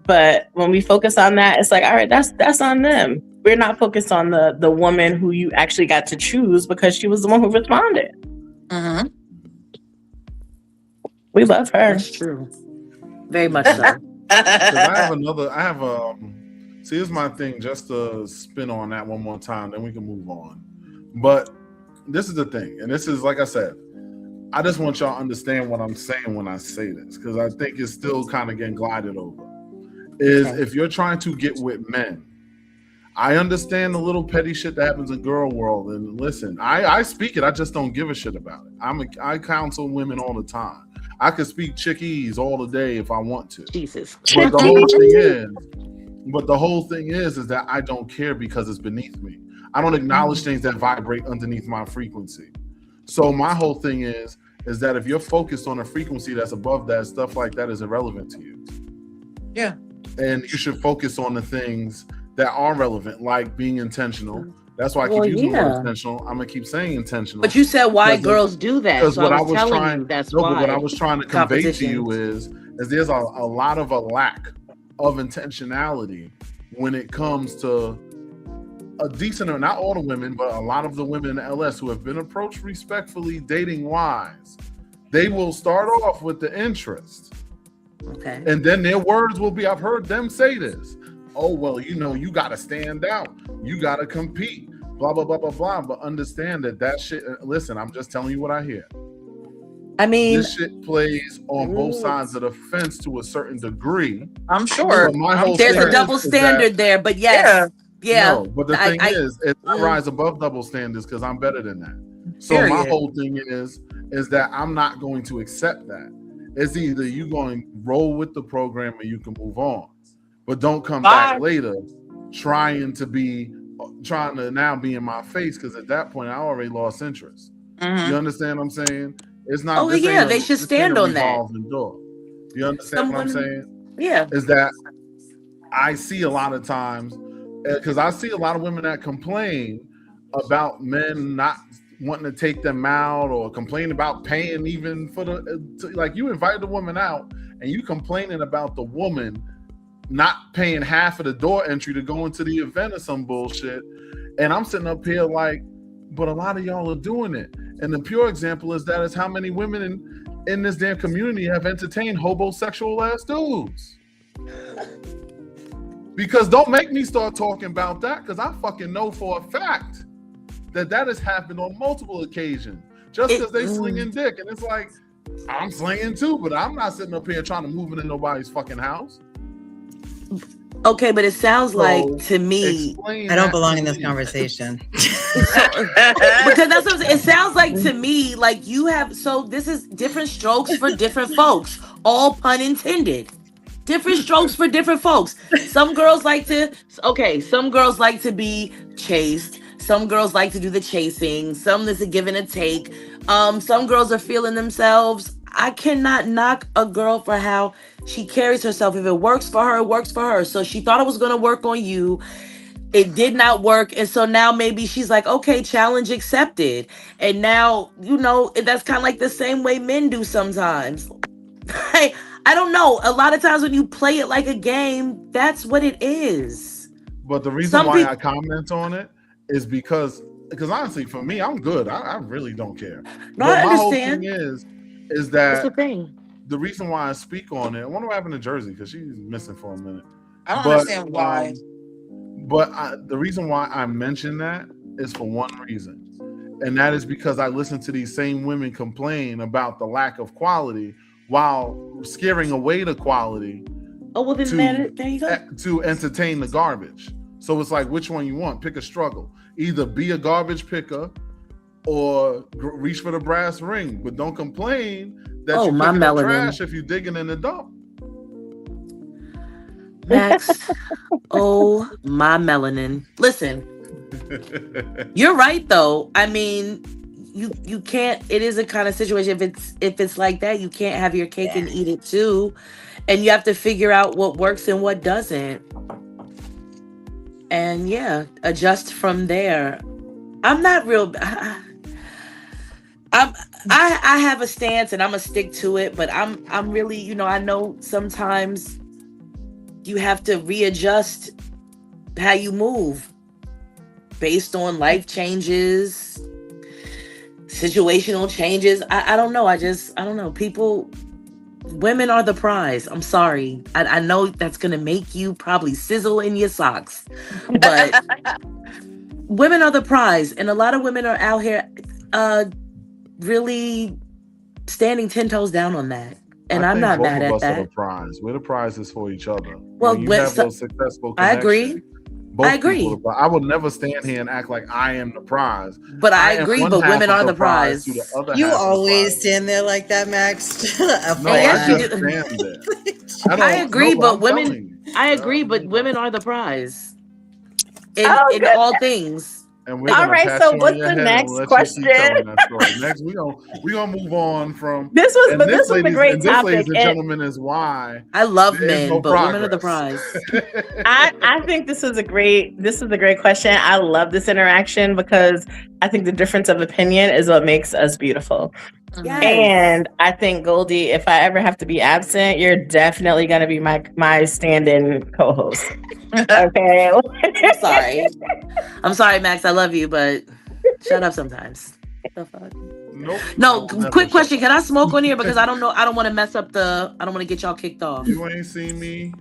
but when we focus on that, it's like, all right, that's on them. We're not focused on the woman who you actually got to choose because she was the one who responded. We love her. That's true. Very much so. See, here's my thing, just to spin on that one more time, then we can move on. But this is the thing, and this is, like I said, I just want y'all to understand what I'm saying when I say this, because I think it's still kind of getting glided over. If you're trying to get with men, I understand the little petty shit that happens in girl world, and listen, I speak it, I just don't give a shit about it. I counsel women all the time. I could speak chickies all the day if I want to. Jesus. But the whole thing is that I don't care because it's beneath me. I don't acknowledge things that vibrate underneath my frequency. So my whole thing is that if you're focused on a frequency that's above that, stuff like that is irrelevant to you. Yeah. And you should focus on the things that are relevant, like being intentional. That's why I keep using the word intentional. I'm gonna keep saying intentional. But you said why girls do that. Because so what I was telling you that's why. But what I was trying to convey to you is there's a lot of a lack of intentionality when it comes to a decent, not all the women, but a lot of the women in LS who have been approached respectfully, dating wise. They will start off with the interest. Okay. And then their words will be, I've heard them say this. Oh, well, you got to stand out. You got to compete, blah, blah, blah, blah, blah. But understand that shit, listen, I'm just telling you what I hear. I mean, this shit plays on both sides of the fence to a certain degree. I'm sure. There's a double standard there, but yes. Yeah. No, but the thing is, I rise above double standards because I'm better than that. So my whole thing is that I'm not going to accept that. It's either you going to roll with the program or you can move on. But don't come back later trying to now be in my face, because at that point I already lost interest. You understand what I'm saying? It's not. Oh yeah, they should stand on that. Door. You understand what I'm saying? Yeah. Is that I see a lot of times, because I see a lot of women that complain about men not wanting to take them out or complain about paying even for like you invite the woman out and you complaining about the woman not paying half of the door entry to go into the event or some bullshit. And I'm sitting up here like, but a lot of y'all are doing it. And the pure example is how many women in this damn community have entertained homosexual ass dudes. Because don't make me start talking about that, because I fucking know for a fact that has happened on multiple occasions. Just because they slinging dick. And it's like, I'm slinging too, but I'm not sitting up here trying to move into nobody's fucking house. Okay, but it sounds like to me, I don't belong in this conversation. because that's what I'm saying. It sounds like to me like you have. So this is different strokes for different folks. All pun intended. Different strokes for different folks. Some girls like to. Okay, some girls like to be chased. Some girls like to do the chasing. Some there's a give and a take. Some girls are feeling themselves. I cannot knock a girl for how she carries herself. If it works for her, it works for her. So she thought it was going to work on you. It did not work. And so now maybe she's like, okay, challenge accepted. And now, that's kind of like the same way men do sometimes. I don't know. A lot of times when you play it like a game, that's what it is. But the reason why I comment on it is because honestly, for me, I'm good. I really don't care. No, but I my whole understand. thing is that that's the thing. The reason why I speak on it, I wonder what happened to Jersey, because she's missing for a minute. I don't understand why. But the reason why I mention that is for one reason. And that is because I listen to these same women complain about the lack of quality while scaring away the quality. Oh, well, then there you go. To entertain the garbage. So it's like, which one you want? Pick a struggle. Either be a garbage picker or reach for the brass ring, but don't complain that you're picking up trash if you're digging in the dump. Max, oh my melanin. Listen, you're right though. I mean, you can't. It is a kind of situation. If it's like that, you can't have your cake and eat it too, and you have to figure out what works and what doesn't, and adjust from there. I'm not real. I have a stance and I'm gonna stick to it, but I'm really, I know sometimes you have to readjust how you move based on life changes, situational changes. I don't know. I don't know. Women are the prize. I'm sorry. I know that's gonna make you probably sizzle in your socks, but women are the prize, and a lot of women are out here really standing 10 toes down on that, and I'm not mad at that. We're the prizes for each other. Well, you have those successful I agree. I agree. I will never stand here and act like I am the prize. But I agree. But women are the prize. You always stand there like that, Max. No, I just stand there. I agree, but women. I agree, but women are the prize in all things. And we're all right. So what's the next question? Next, we're gonna move on from this was a great topic. Ladies and gentlemen, is why I love men, but women are the prize. I think this is a great question. I love this interaction because I think the difference of opinion is what makes us beautiful. Yes. And I think, Goldie, if I ever have to be absent, you're definitely going to be my stand-in co-host. Okay. I'm sorry, Max. I love you, but shut up sometimes. The fuck? Nope. No, quick question. Can I smoke on here? Because I don't know. I don't want to mess up I don't want to get y'all kicked off. You ain't seen me?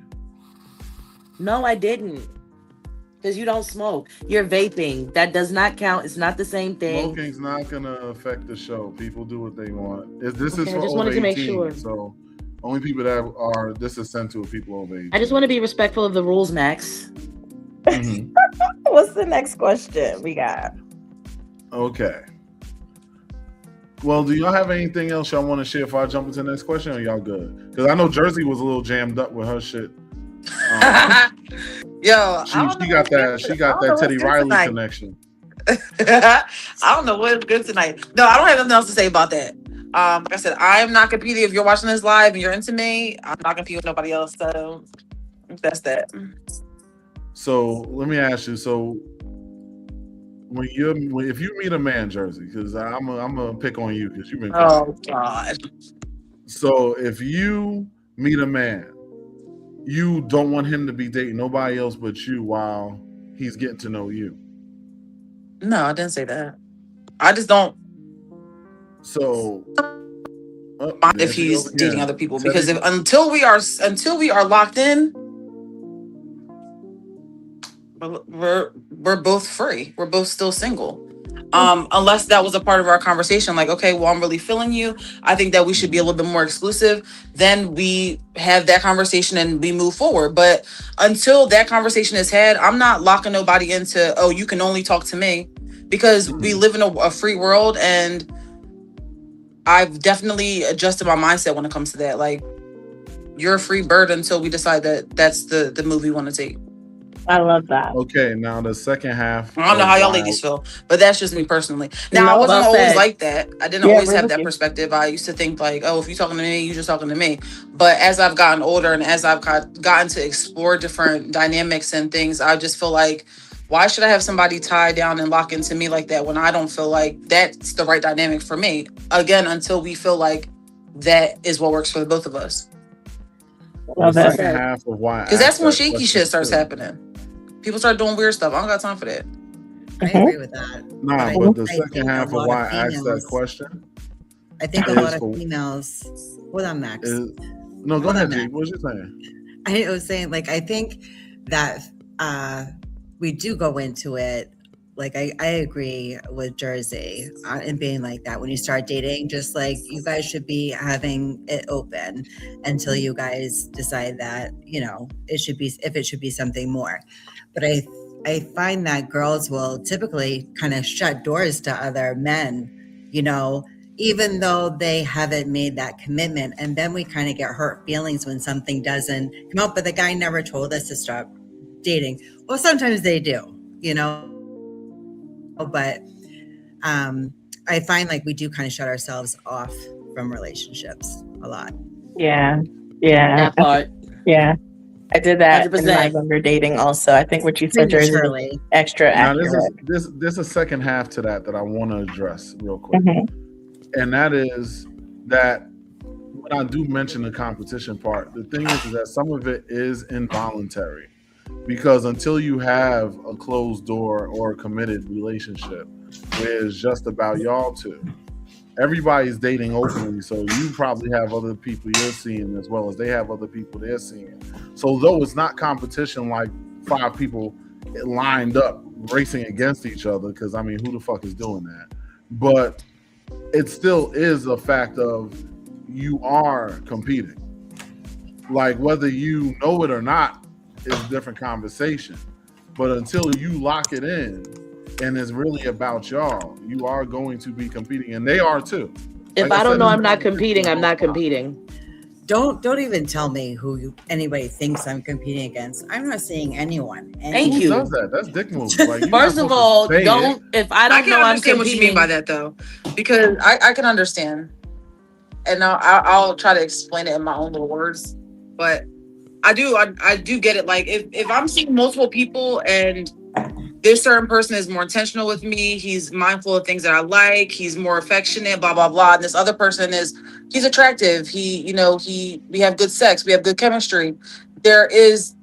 No, I didn't. Because you don't smoke. You're vaping. That does not count. It's not the same thing. Smoking's not going to affect the show. People do what they want. This is I for just over wanted to 18, make sure. So only people that this is sent to people over 18. I just want to be respectful of the rules, Max. Mm-hmm. What's the next question we got? Okay. Well, do y'all have anything else y'all want to share before I jump into the next question, or y'all good? Because I know Jersey was a little jammed up with her shit. Yo, she got that Teddy Riley connection. I don't know what's good tonight. No, I don't have nothing else to say about that. Like I said, I'm not competing. If you're watching this live and you're into me, I'm not competing with nobody else. So that's that. So let me ask you. So if you meet a man, Jersey, because I'm gonna pick on you because you've been. Oh God. So if you meet a man, you don't want him to be dating nobody else but you while he's getting to know you. No, I didn't say that. I just don't So mind if he's dating other people, because until we are locked in, we're both free. We're both still single. Unless that was a part of our conversation, like, okay, well, I'm really feeling you. I think that we should be a little bit more exclusive. Then we have that conversation and we move forward. But until that conversation is had, I'm not locking nobody into, oh, you can only talk to me, because we live in a free world, and I've definitely adjusted my mindset when it comes to that. Like, you're a free bird until we decide that that's the move we want to take. I love that. Okay, now the second half. I don't know how y'all ladies feel, but that's just me personally. Now, I wasn't always like that. I didn't always have that perspective. I used to think like, oh, if you're talking to me, you're just talking to me. But as I've gotten older and as I've gotten to explore different dynamics and things, I just feel like, why should I have somebody tie down and lock into me like that when I don't feel like that's the right dynamic for me? Again, until we feel like that is what works for the both of us. The second half of why, because that's when shaky shit starts happening. People start doing weird stuff. I don't got time for that. I agree with that. Nah, but the second half of why I asked that question, I think a lot of females. Hold on, Max. No, go ahead, G. What was you saying? I was saying, like, I think that we do go into it. Like, I agree with Jersey and being like that. When you start dating, just like, you guys should be having it open until you guys decide that, you know, it should be something more. But I find that girls will typically kind of shut doors to other men, you know, even though they haven't made that commitment. And then we kind of get hurt feelings when something doesn't come out. But the guy never told us to stop dating. Well, sometimes they do, you know. But I find like we do kind of shut ourselves off from relationships a lot. Yeah. That part. Yeah. I did that 100%. in my younger dating also. I think what you said, Jersey, extra accurate. Now, there's a second half to that I want to address real quick. And that is that when I do mention the competition part, the thing is that some of it is involuntary. Because until you have a closed door or a committed relationship where it's just about y'all two, everybody's dating openly. So you probably have other people you're seeing as well as they have other people they're seeing. So though it's not competition like 5 people lined up racing against each other, because I mean, who the fuck is doing that? But it still is a fact of you are competing. Like, whether you know it or not is a different conversation. But until you lock it in and it's really about y'all, you are going to be competing, and they are too. If I don't know I'm not competing, I'm not competing. Don't even tell me who anybody thinks I'm competing against. I'm not seeing anyone. Thank you. Who does that? That's dick move. Like, first of all, don't. If I don't know I'm competing, what you mean by that though, because I can understand, and I'll try to explain it in my own little words, but I do get it. Like, if I'm seeing multiple people and this certain person is more intentional with me, he's mindful of things that I like, he's more affectionate, blah, blah, blah. And this other person he's attractive. We have good sex. We have good chemistry. There is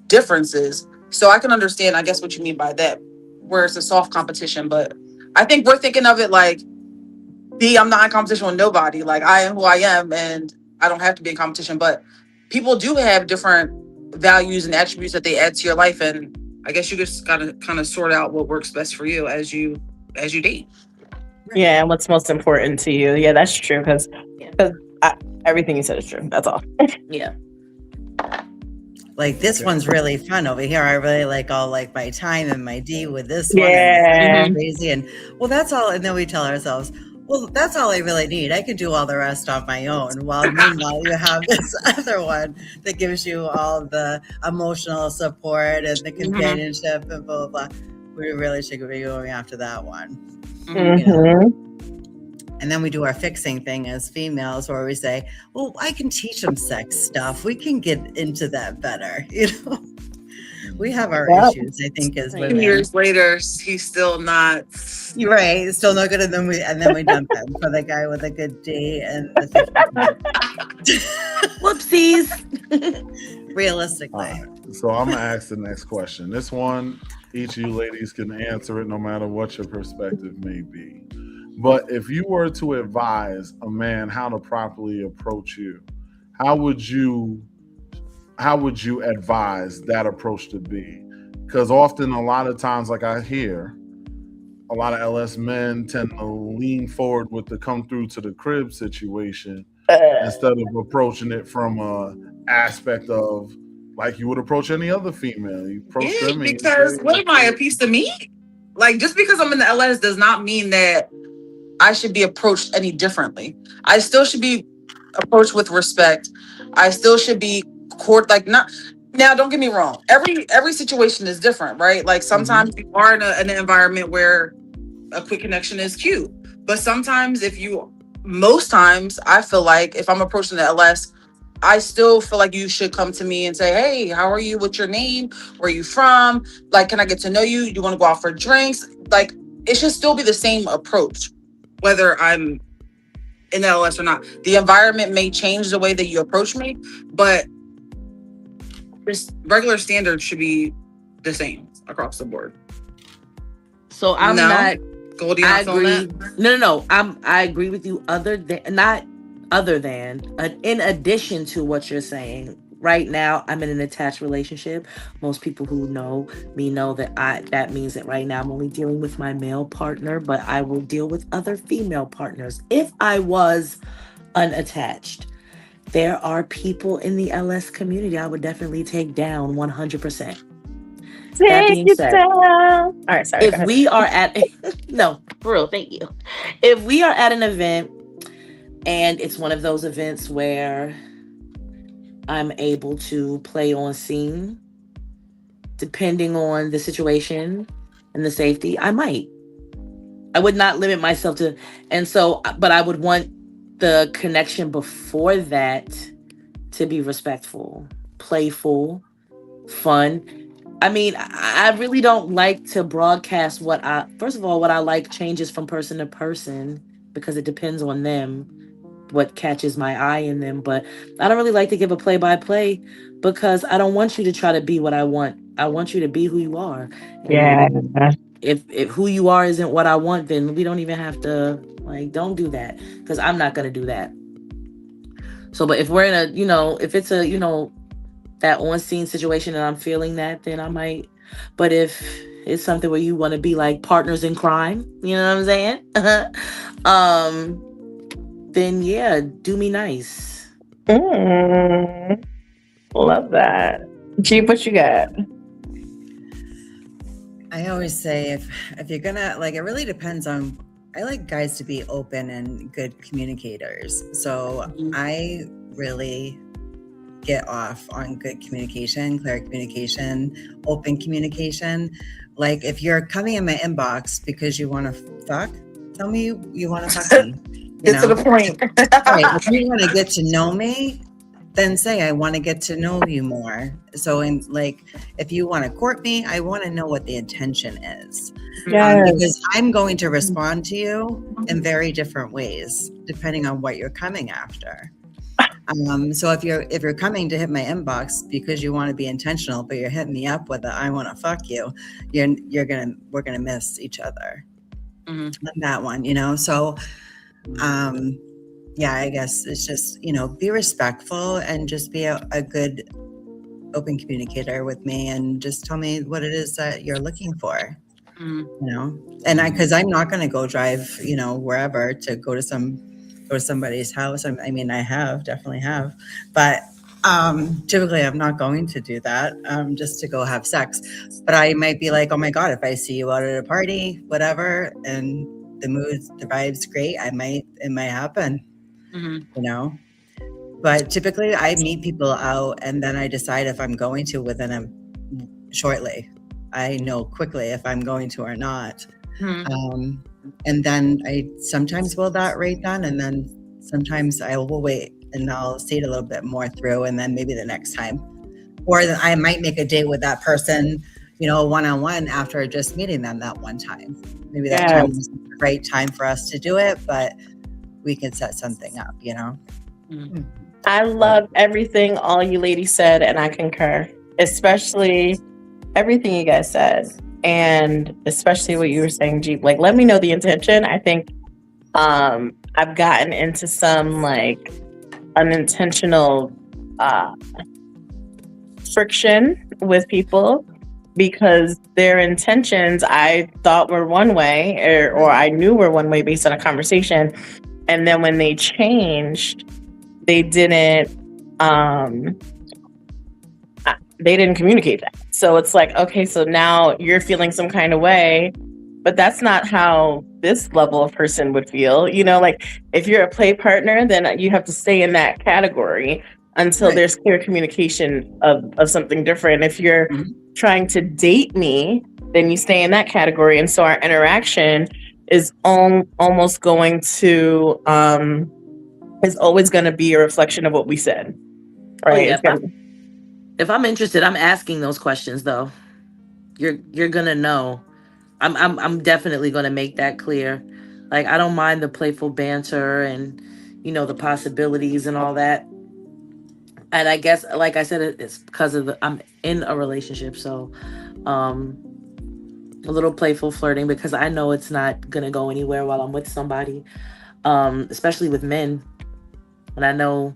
differences. So I can understand, I guess, what you mean by that, where it's a soft competition. But I think we're thinking of it like, I'm not in competition with nobody. Like, I am who I am, and I don't have to be in competition. But people do have different values and attributes that they add to your life, and I guess you just gotta kind of sort out what works best for you as you date. Yeah, and what's most important to you. Yeah, that's true, because everything you said is true. That's all. Yeah. Like, this one's really fun over here. I really like all like my time and my D with this one. Yeah. And crazy. And well, that's all. And then we tell ourselves, well, that's all I really need. I can do all the rest on my own. While meanwhile, you have this other one that gives you all the emotional support and the companionship and blah, blah, blah. We really should be going after that one. You know? And then we do our fixing thing as females, where we say, well, I can teach them sex stuff. We can get into that better, you know? We have our Yep. issues, I think, as Right. women. Years later, he's still not. You're right. It's still not good, and then we dump him for the guy with a good D and the 50. Whoopsies. Realistically. All right. So I'm gonna ask the next question. This one, each of you ladies can answer it no matter what your perspective may be. But if you were to advise a man how to properly approach you, how would you advise that approach to be? Because often, a lot of times, like I hear, a lot of LS men tend to lean forward with the come through to the crib situation instead of approaching it from a aspect of like you would approach any other female. You approach Yeah, them and you because say, what am I, a piece of meat? Like, just because I'm in the LS does not mean that I should be approached any differently. I still should be approached with respect. I still should be like not. Now, don't get me wrong. Every situation is different, right? Like sometimes you are in an environment where a quick connection is cute, but sometimes most times I feel like if I'm approaching the LS, I still feel like you should come to me and say, hey, how are you? What's your name? Where are you from? Like, can I get to know you? You want to go out for drinks? Like, it should still be the same approach, whether I'm in LS or not. The environment may change the way that you approach me, but just regular standards should be the same across the board. So I'm not. Goldie, I not feeling agree. that? No. I agree with you. In addition to what you're saying. Right now, I'm in an attached relationship. Most people who know me know that that means that right now I'm only dealing with my male partner, but I will deal with other female partners. If I was unattached, there are people in the LS community I would definitely take down 100%. That being said, all right, sorry. if we are at no, for real, thank you. If we are at an event and it's one of those events where I'm able to play on scene, depending on the situation and the safety, I might. I would not limit myself to, but I would want the connection before that to be respectful, playful, fun. I mean, I really don't like to broadcast what I like changes from person to person because it depends on them, what catches my eye in them. But I don't really like to give a play-by-play because I don't want you to try to be what I want. I want you to be who you are. Yeah. If who you are isn't what I want, then we don't even have to, don't do that because I'm not going to do that. So, but if we're in if it's a, that on-scene situation and I'm feeling that, then I might. But if it's something where you want to be like partners in crime, you know what I'm saying? Then yeah, do me nice. Love that. Jeep, what you got? I always say if you're gonna, it really depends on, I like guys to be open and good communicators. So I really get off on good communication, clear communication, open communication. Like if you're coming in my inbox because you want to fuck, tell me you want to fuck me. Get to the point. Right. If you want to get to know me, then say I want to get to know you more. So if you want to court me, I want to know what the intention is. Yes. Because I'm going to respond to you in very different ways depending on what you're coming after. So if you're coming to hit my inbox because you want to be intentional, but you're hitting me up with I want to fuck you, we're gonna miss each other on that one, So, yeah, I guess it's just be respectful and just be a good open communicator with me, and just tell me what it is that you're looking for, And because I'm not gonna go drive wherever to go to somebody's house. I mean, I definitely have, but typically I'm not going to do that just to go have sex. But I might be like, oh my God, if I see you out at a party, whatever, and the vibe's great, it might happen, But typically I meet people out and then I decide if I'm going to within shortly. I know quickly if I'm going to or not. And then I sometimes will that right done, and then sometimes I will wait and I'll see it a little bit more through, and then maybe the next time or I might make a date with that person, one-on-one after just meeting them that one time. Maybe that time was the right time for us to do it, but we can set something up, I love everything all you ladies said, and I concur, especially everything you guys said, and especially what you were saying, Jeep. Like, let me know the intention. I think I've gotten into some like unintentional friction with people because their intentions I thought were one way, or I knew were one way based on a conversation, and then when they changed, they didn't communicate that. So it's like, okay, so now you're feeling some kind of way, but that's not how this level of person would feel. Like if you're a play partner, then you have to stay in that category until there's clear communication of something different. If you're trying to date me, then you stay in that category. And so our interaction is almost going to, is always going to be a reflection of what we said. Right? Oh, yeah. If I'm interested, I'm asking those questions though. You're going to know. I'm definitely going to make that clear. Like, I don't mind the playful banter and, the possibilities and all that. And I guess, like I said, it's because I'm in a relationship. So, a little playful flirting because I know it's not going to go anywhere while I'm with somebody, especially with men. And I know,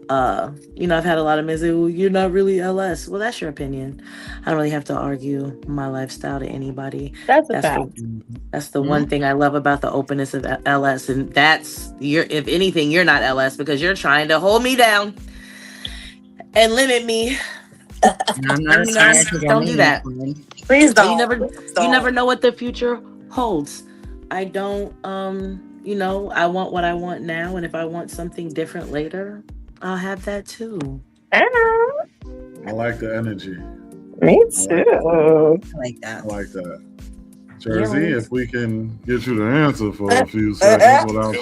I've had a lot of men say, well, you're not really LS. Well, that's your opinion. I don't really have to argue my lifestyle to anybody. That's a fact. That's the one thing I love about the openness of LS. And if anything, you're not LS because you're trying to hold me down and limit me. I'm not don't do that. Please don't. You never know what the future holds. I don't, I want what I want now. And if I want something different later, I'll have that too. I like the energy. Me too. I like that. Jersey, if we can get you the answer for a few seconds without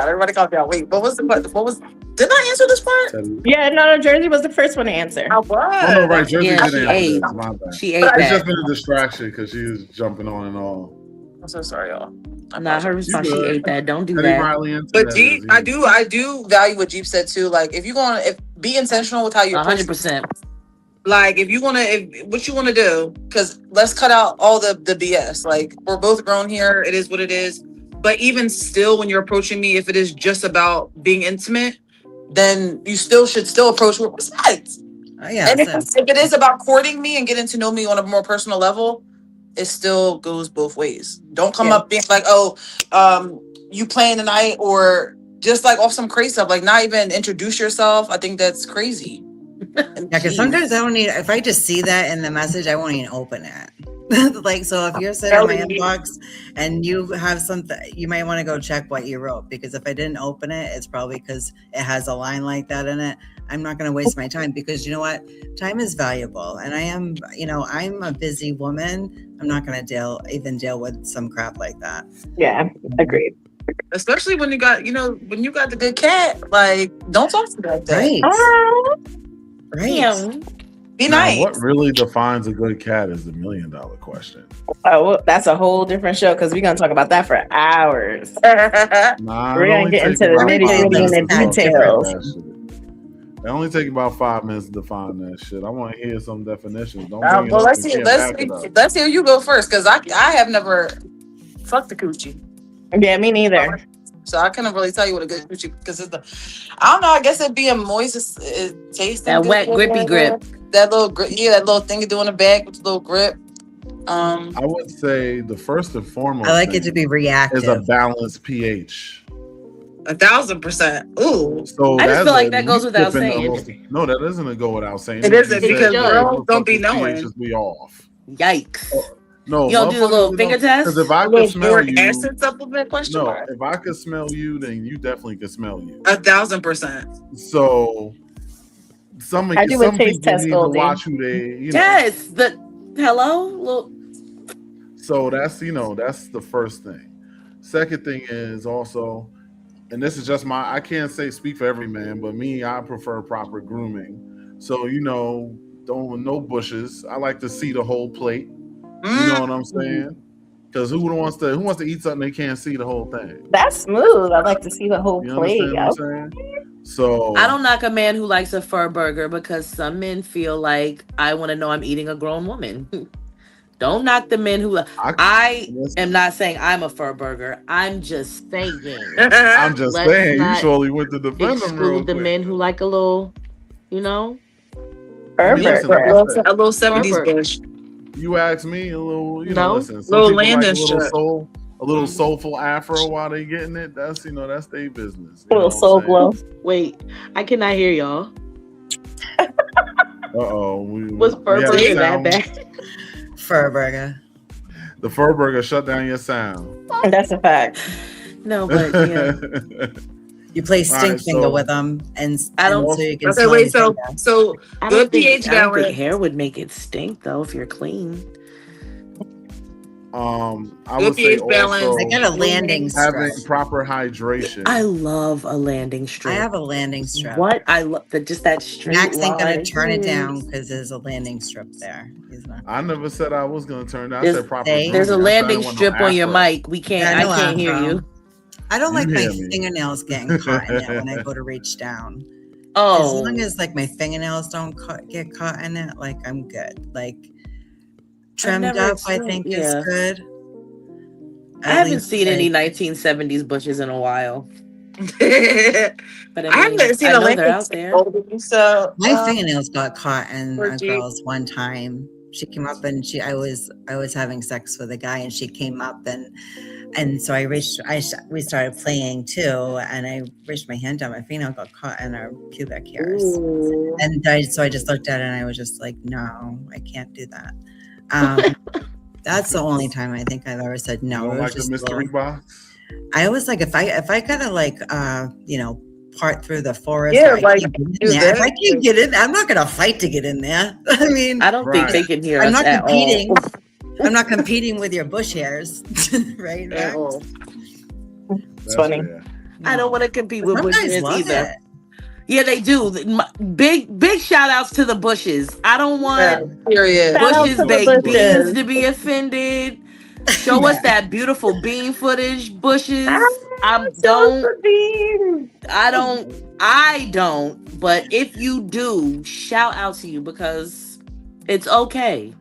everybody calm down. Wait, what was the question? Didn't I answer this part? Yeah, no, Jersey was the first one to answer. I was. Oh, no, right. Jersey didn't answer ate. this. My bad. She ate It's that. just been a distraction because she was jumping on and all. I'm so sorry, y'all. Nah, her response, she ate that. Don't do Teddy that. Riley answered But that. Jeep, I do value what Jeep said too. Like, if you're gonna be intentional with how you approach 100%. Like, if what you want to do, because let's cut out all the BS. Like, we're both grown here. It is what it is. But even still, when you're approaching me, if it is just about being intimate, then you should approach with respect. Yeah, and if it is about courting me and getting to know me on a more personal level, it still goes both ways. Don't come up being like, you playing tonight, or just like off some crazy stuff. Like, not even introduce yourself. I think that's crazy. Yeah, because sometimes I don't need. If I just see that in the message, I won't even open it. Like, so if you're sitting in my inbox and you have something, you might want to go check what you wrote, because if I didn't open it, it's probably because it has a line like that in it. I'm not going to waste my time, because you know what? Time is valuable. And I'm a busy woman. I'm not going to deal with some crap like that. Yeah, agreed. Especially when you got the good cat. Like, don't talk to that. Right. Right. Yeah. Be Now, nice. what really defines a good cat is the $1 million question. Oh, well, that's a whole different show, because we're going to talk about that for hours. Nah, We're going to get into the nitty-gritty and the details. It only take about 5 minutes to define that shit. I want to hear some definitions. Don't bring it Well, up let's and see. can't back it up. Let's hear you go first, because I have never fucked the coochie. Yeah, me neither. So I couldn't really tell you what a good coochie, because I don't know. I guess it being moist, it tastes That good. wet, grippy grip. That little grip, that little thing you do in the back with the little grip. I would say the first and foremost, I like it to be reactive. is a balanced pH. 1,000%. Ooh. So I just feel like a that goes without saying. No, that doesn't go without saying. It isn't, You because said girls don't be motherfuckers' knowing. pH be off. Yikes. No, You don't do the little finger test? Because if I Little could smell boric you, acid supplement question no, mark. if I could smell you, then you definitely could smell you. 1,000%. So some I do a people taste need test, to Goldie. watch who they. Yes. Hello? So that's the first thing. Second thing is also, and this is just I can't speak for every man, but me, I prefer proper grooming. So, don't no bushes. I like to see the whole plate. You know what I'm saying? Because who wants to eat something they can't see the whole thing? That's smooth. I like to see the whole You plate. understand what I'm saying? So I don't knock a man who likes a fur burger because some men feel like I want to know I'm eating a grown woman. Don't knock the men who. I am not saying I'm a fur burger. I'm just saying. I'm just saying. You surely went to defend them real quick. The men who like a little, fur burger. A little 70s bush. You asked me a little, listen. Little landish, a little soulful afro while they getting it. That's that's their business. A little soul glow. Wait, I cannot hear y'all. Was fur burger that bad? Fur burger. The fur burger shut down your sound. That's a fact. No, but yeah. You play stink finger with them, and I don't. So you can so good pH balance. I don't think hair would make it stink though if you're clean. I would say also I got a landing strip. Having proper hydration. I love a landing strip. I have a landing strip. What? I love that straight Max ain't line. gonna turn it down because there's a landing strip there. I never said I was gonna turn it down. I said proper. There's a landing strip on your mic. I can't hear you. I don't like my fingernails getting caught in it when I go to reach down. Oh, as long as like my fingernails don't get caught in it, like I'm good. Like trimmed up, I think is good. I haven't seen any 1970s bushes in a while. But I haven't seen a they're out there. So my fingernails got caught in a girl's one time. She came up and I was having sex with a guy, and she came up and so we started playing too, and I reached my hand down, my fingernail got caught in her pubic hairs. Ooh. And so I just looked at it and I was just like, no, I can't do that. That's the only time I think I've ever said no. You don't like a mystery box? I always like if I gotta like part through the forest. Yeah, like if I can't get in, I'm not gonna fight to get in there. I mean, I don't think they can hear us not at competing. all. I'm not competing with your bush hairs, right? It's funny. Fair. I don't want to compete with bush hairs either. It. Yeah, they do. Big shout outs to the bushes. I don't want bushes baked beans to be offended. Show us that beautiful bean footage, bushes. I don't. But if you do, shout out to you because it's okay.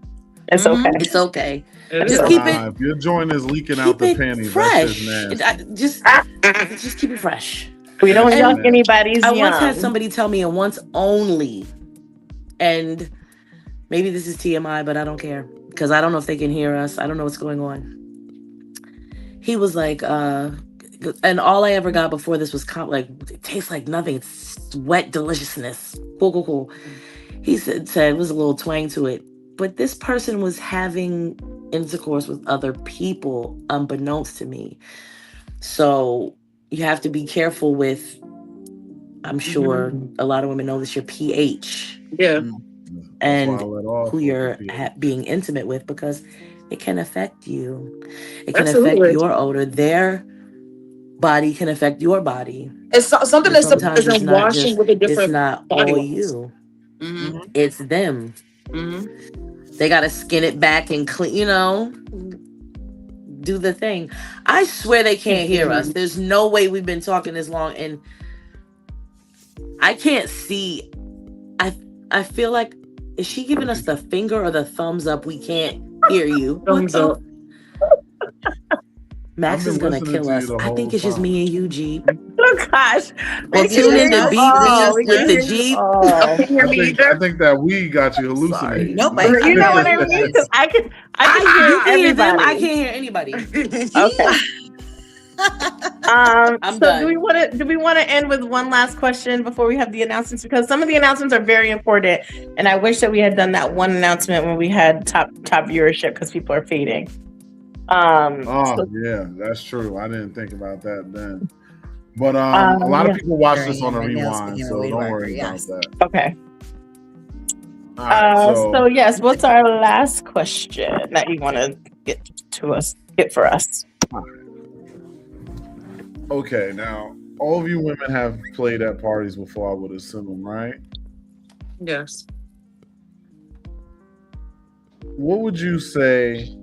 It's okay. It's okay. Just keep it. If your joint is leaking out the panties, fresh. Just Just keep it fresh. We don't yuck anybody's I young. once had somebody tell me, and once only, and maybe this is TMI, but I don't care because I don't know if they can hear us. I don't know what's going on. He was like, and all I ever got before this was like, it tastes like nothing. It's wet deliciousness. Cool. He said it was a little twang to it. But this person was having intercourse with other people unbeknownst to me. So you have to be careful with, I'm sure a lot of women know this, your pH. Yeah. And who you're being intimate with, because it can affect you. It can affect your odor. Their body can affect your body. It's something that's isn't washing with a different It's not body all wash. you. It's them. They got to skin it back and clean, do the thing. I swear they can't hear us. There's no way we've been talking this long and I can't see. I feel like, is she giving us the finger or the thumbs up? We can't hear you. Thumbs up. Max is going to kill us. I think it's just me and you, Jeep. Oh, gosh. Well, tune in to Beat with the Jeep. I think that we got you hallucinating. Nope. You know what I mean? I can hear them. everybody. I can't hear anybody. Okay. I'm done. Do we want to end with one last question before we have the announcements? Because some of the announcements are very important, and I wish that we had done that one announcement when we had top viewership because people are fading. Yeah, that's true. I didn't think about that then. But a lot of people watch this on a rewind, so don't worry about that. Okay. All right, so yes, what's our last question that you want to get for us? Okay, now all of you women have played at parties before, I would assume, right? Yes. What would you say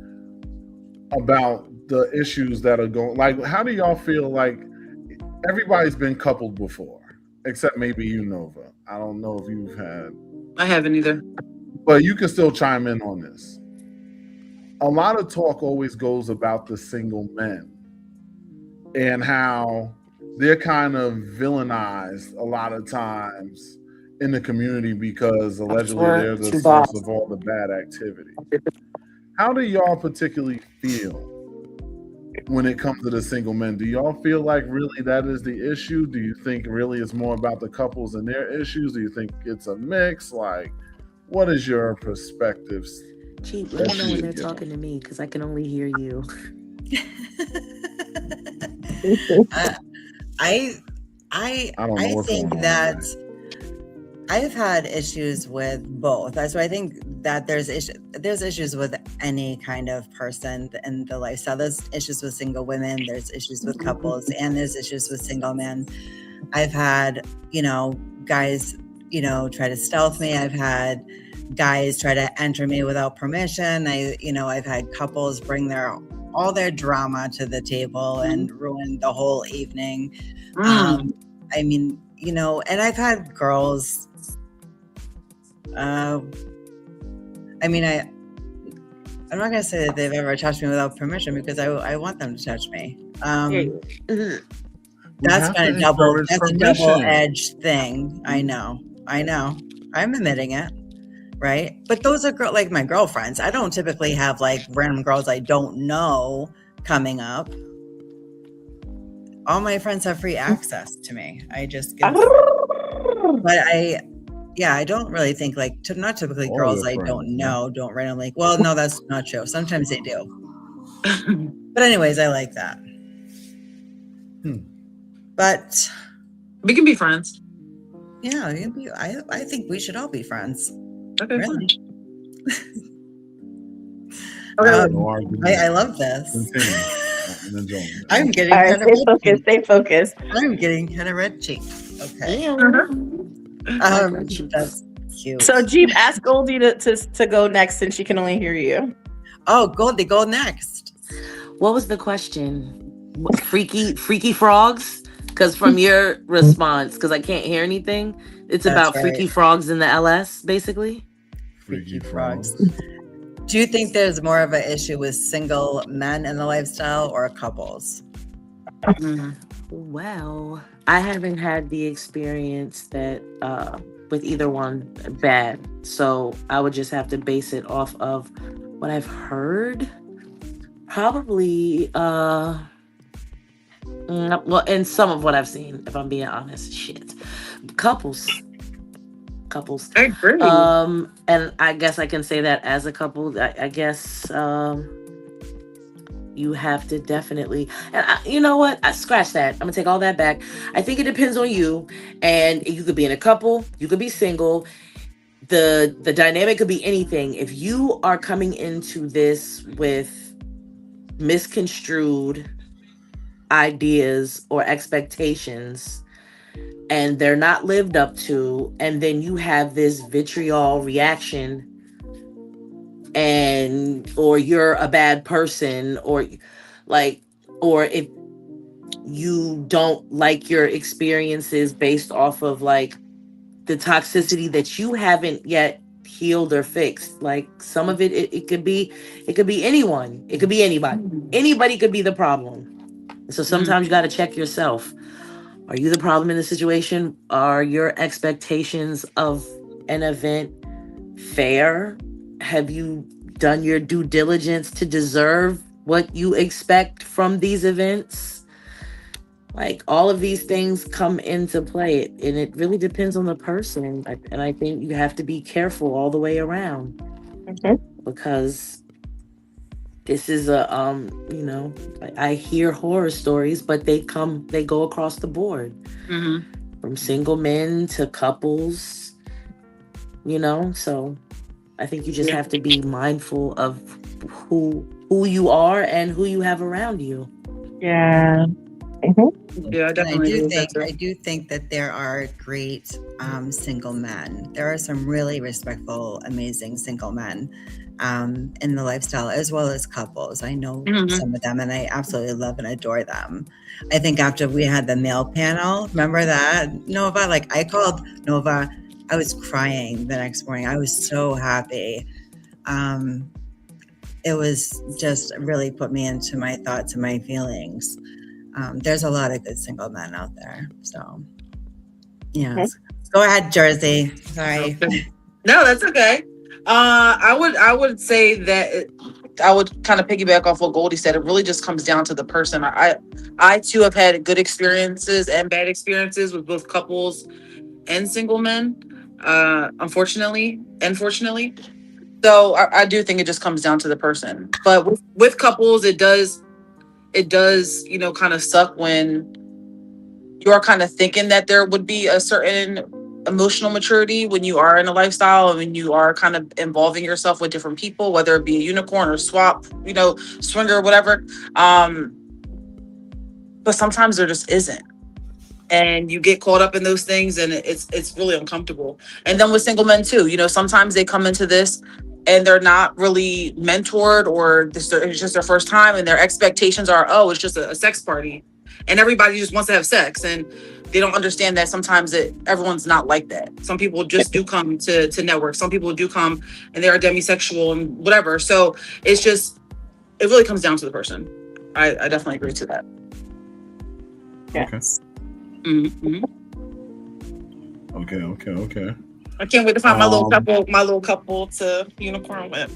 about the issues that are going? Like, how do y'all feel? Like, everybody's been coupled before, except maybe you, Nova. I don't know if you've had. I haven't either. But you can still chime in on this. A lot of talk always goes about the single men and how they're kind of villainized a lot of times in the community because allegedly they're the source of all the bad activity. How do y'all particularly feel when it comes to the single men? Do y'all feel like really that is the issue? Do you think really it's more about the couples and their issues? Do you think it's a mix? Like, what is your perspectives? Chief, let me know when they're talking to me because I can only hear you. I think that I've had issues with both. So I think that there's issues with any kind of person in the lifestyle. There's issues with single women, there's issues with couples, and there's issues with single men. I've had, guys, try to stealth me. I've had guys try to enter me without permission. I've had couples bring all their drama to the table and ruin the whole evening. And I've had girls. I'm not gonna say that they've ever touched me without permission because I want them to touch me. That's a double-edged thing. I know. I'm admitting it. Right. But those are like my girlfriends. I don't typically have like random girls I don't know coming up. All my friends have free access to me. I just give, but I don't really think like not typically girls I don't know don't randomly. Well, no, that's not true. Sometimes they do. But anyways, I like that. But we can be friends. Yeah, I think we should all be friends. Okay, really? I love this. I'm getting kind of stay focused. I'm getting kind of red cheeked. Okay. That's cute. So Jeep, ask Goldie to go next since she can only hear you. Oh, Goldie, go next. What was the question? Freaky frogs? Because from your response, because I can't hear anything, it's about freaky frogs in the LS, basically. Freaky frogs. Do you think there's more of an issue with single men in the lifestyle or couples? Well, I haven't had the experience that with either one bad, so I would just have to base it off of what I've heard. Probably, well, and some of what I've seen, if I'm being honest. Couples. I agree. And I guess I can say that as a couple, I guess you have to definitely, and you know what? I scratch that. I'm gonna take all that back. I think it depends on you, and you could be in a couple, you could be single. The dynamic could be anything. If you are coming into this with misconstrued ideas or expectations and they're not lived up to, and then you have this vitriol reaction or you're a bad person, or if you don't like your experiences based off of like the toxicity that you haven't yet healed or fixed. Like some of it could be anyone. It could be anybody. Anybody could be the problem. So sometimes you got to check yourself. Are you the problem in the situation? Are your expectations of an event fair? Have you done your due diligence to deserve what you expect from these events? Like all of these things come into play, and it really depends on the person. And I think you have to be careful all the way around, because this is I hear horror stories, but they go across the board, from single men to couples, so I think you just have to be mindful of who you are and who you have around you. Yeah. Yeah, I And definitely agree with that too. I do think that there are great single men. There are some really respectful, amazing single men in the lifestyle, as well as couples. I know some of them, and I absolutely love and adore them. I think after we had the male panel, remember that, Nova? Like, I called Nova. I was crying the next morning. I was so happy. It was just really put me into my thoughts and my feelings. There's a lot of good single men out there. So, yes. Go ahead, Jersey. Sorry. No, that's okay. I would say that I would kind of piggyback off what Goldie said. It really just comes down to the person. I too have had good experiences and bad experiences with both couples and single men. Unfortunately. So I do think it just comes down to the person. But with couples, it does, kind of suck when you're kind of thinking that there would be a certain emotional maturity when you are in a lifestyle and when you are kind of involving yourself with different people, whether it be a unicorn or swap, swinger or whatever. But sometimes there just isn't. And you get caught up in those things and it's really uncomfortable. And then with single men too, sometimes they come into this and they're not really mentored, or it's just their first time, and their expectations are, it's just a sex party. And everybody just wants to have sex. And they don't understand that sometimes everyone's not like that. Some people just do come to network. Some people do come and they are demisexual and whatever. So it really comes down to the person. I definitely agree to that. Yes. Mm-hmm. Okay. I can't wait to find my little couple to unicorn with.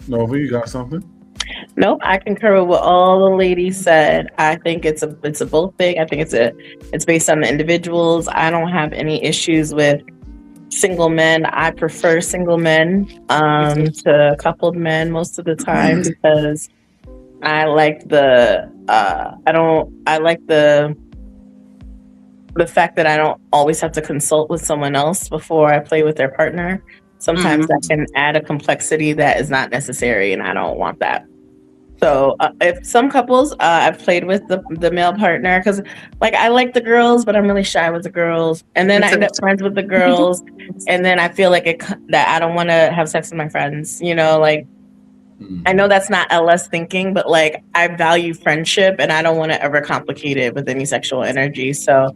Nova, you got something? Nope, I concur with what all the ladies said. I think it's a both thing. I think it's based on the individuals. I don't have any issues with single men. I prefer single men to coupled men most of the time because I like the fact that I don't always have to consult with someone else before I play with their partner. Sometimes that can add a complexity that is not necessary, and I don't want that. So if some couples I've played with the male partner, because I like the girls, but I'm really shy with the girls, and then I end up friends with the girls, and then I feel like that I don't want to have sex with my friends. I know that's not LS thinking, but I value friendship, and I don't want to ever complicate it with any sexual energy. So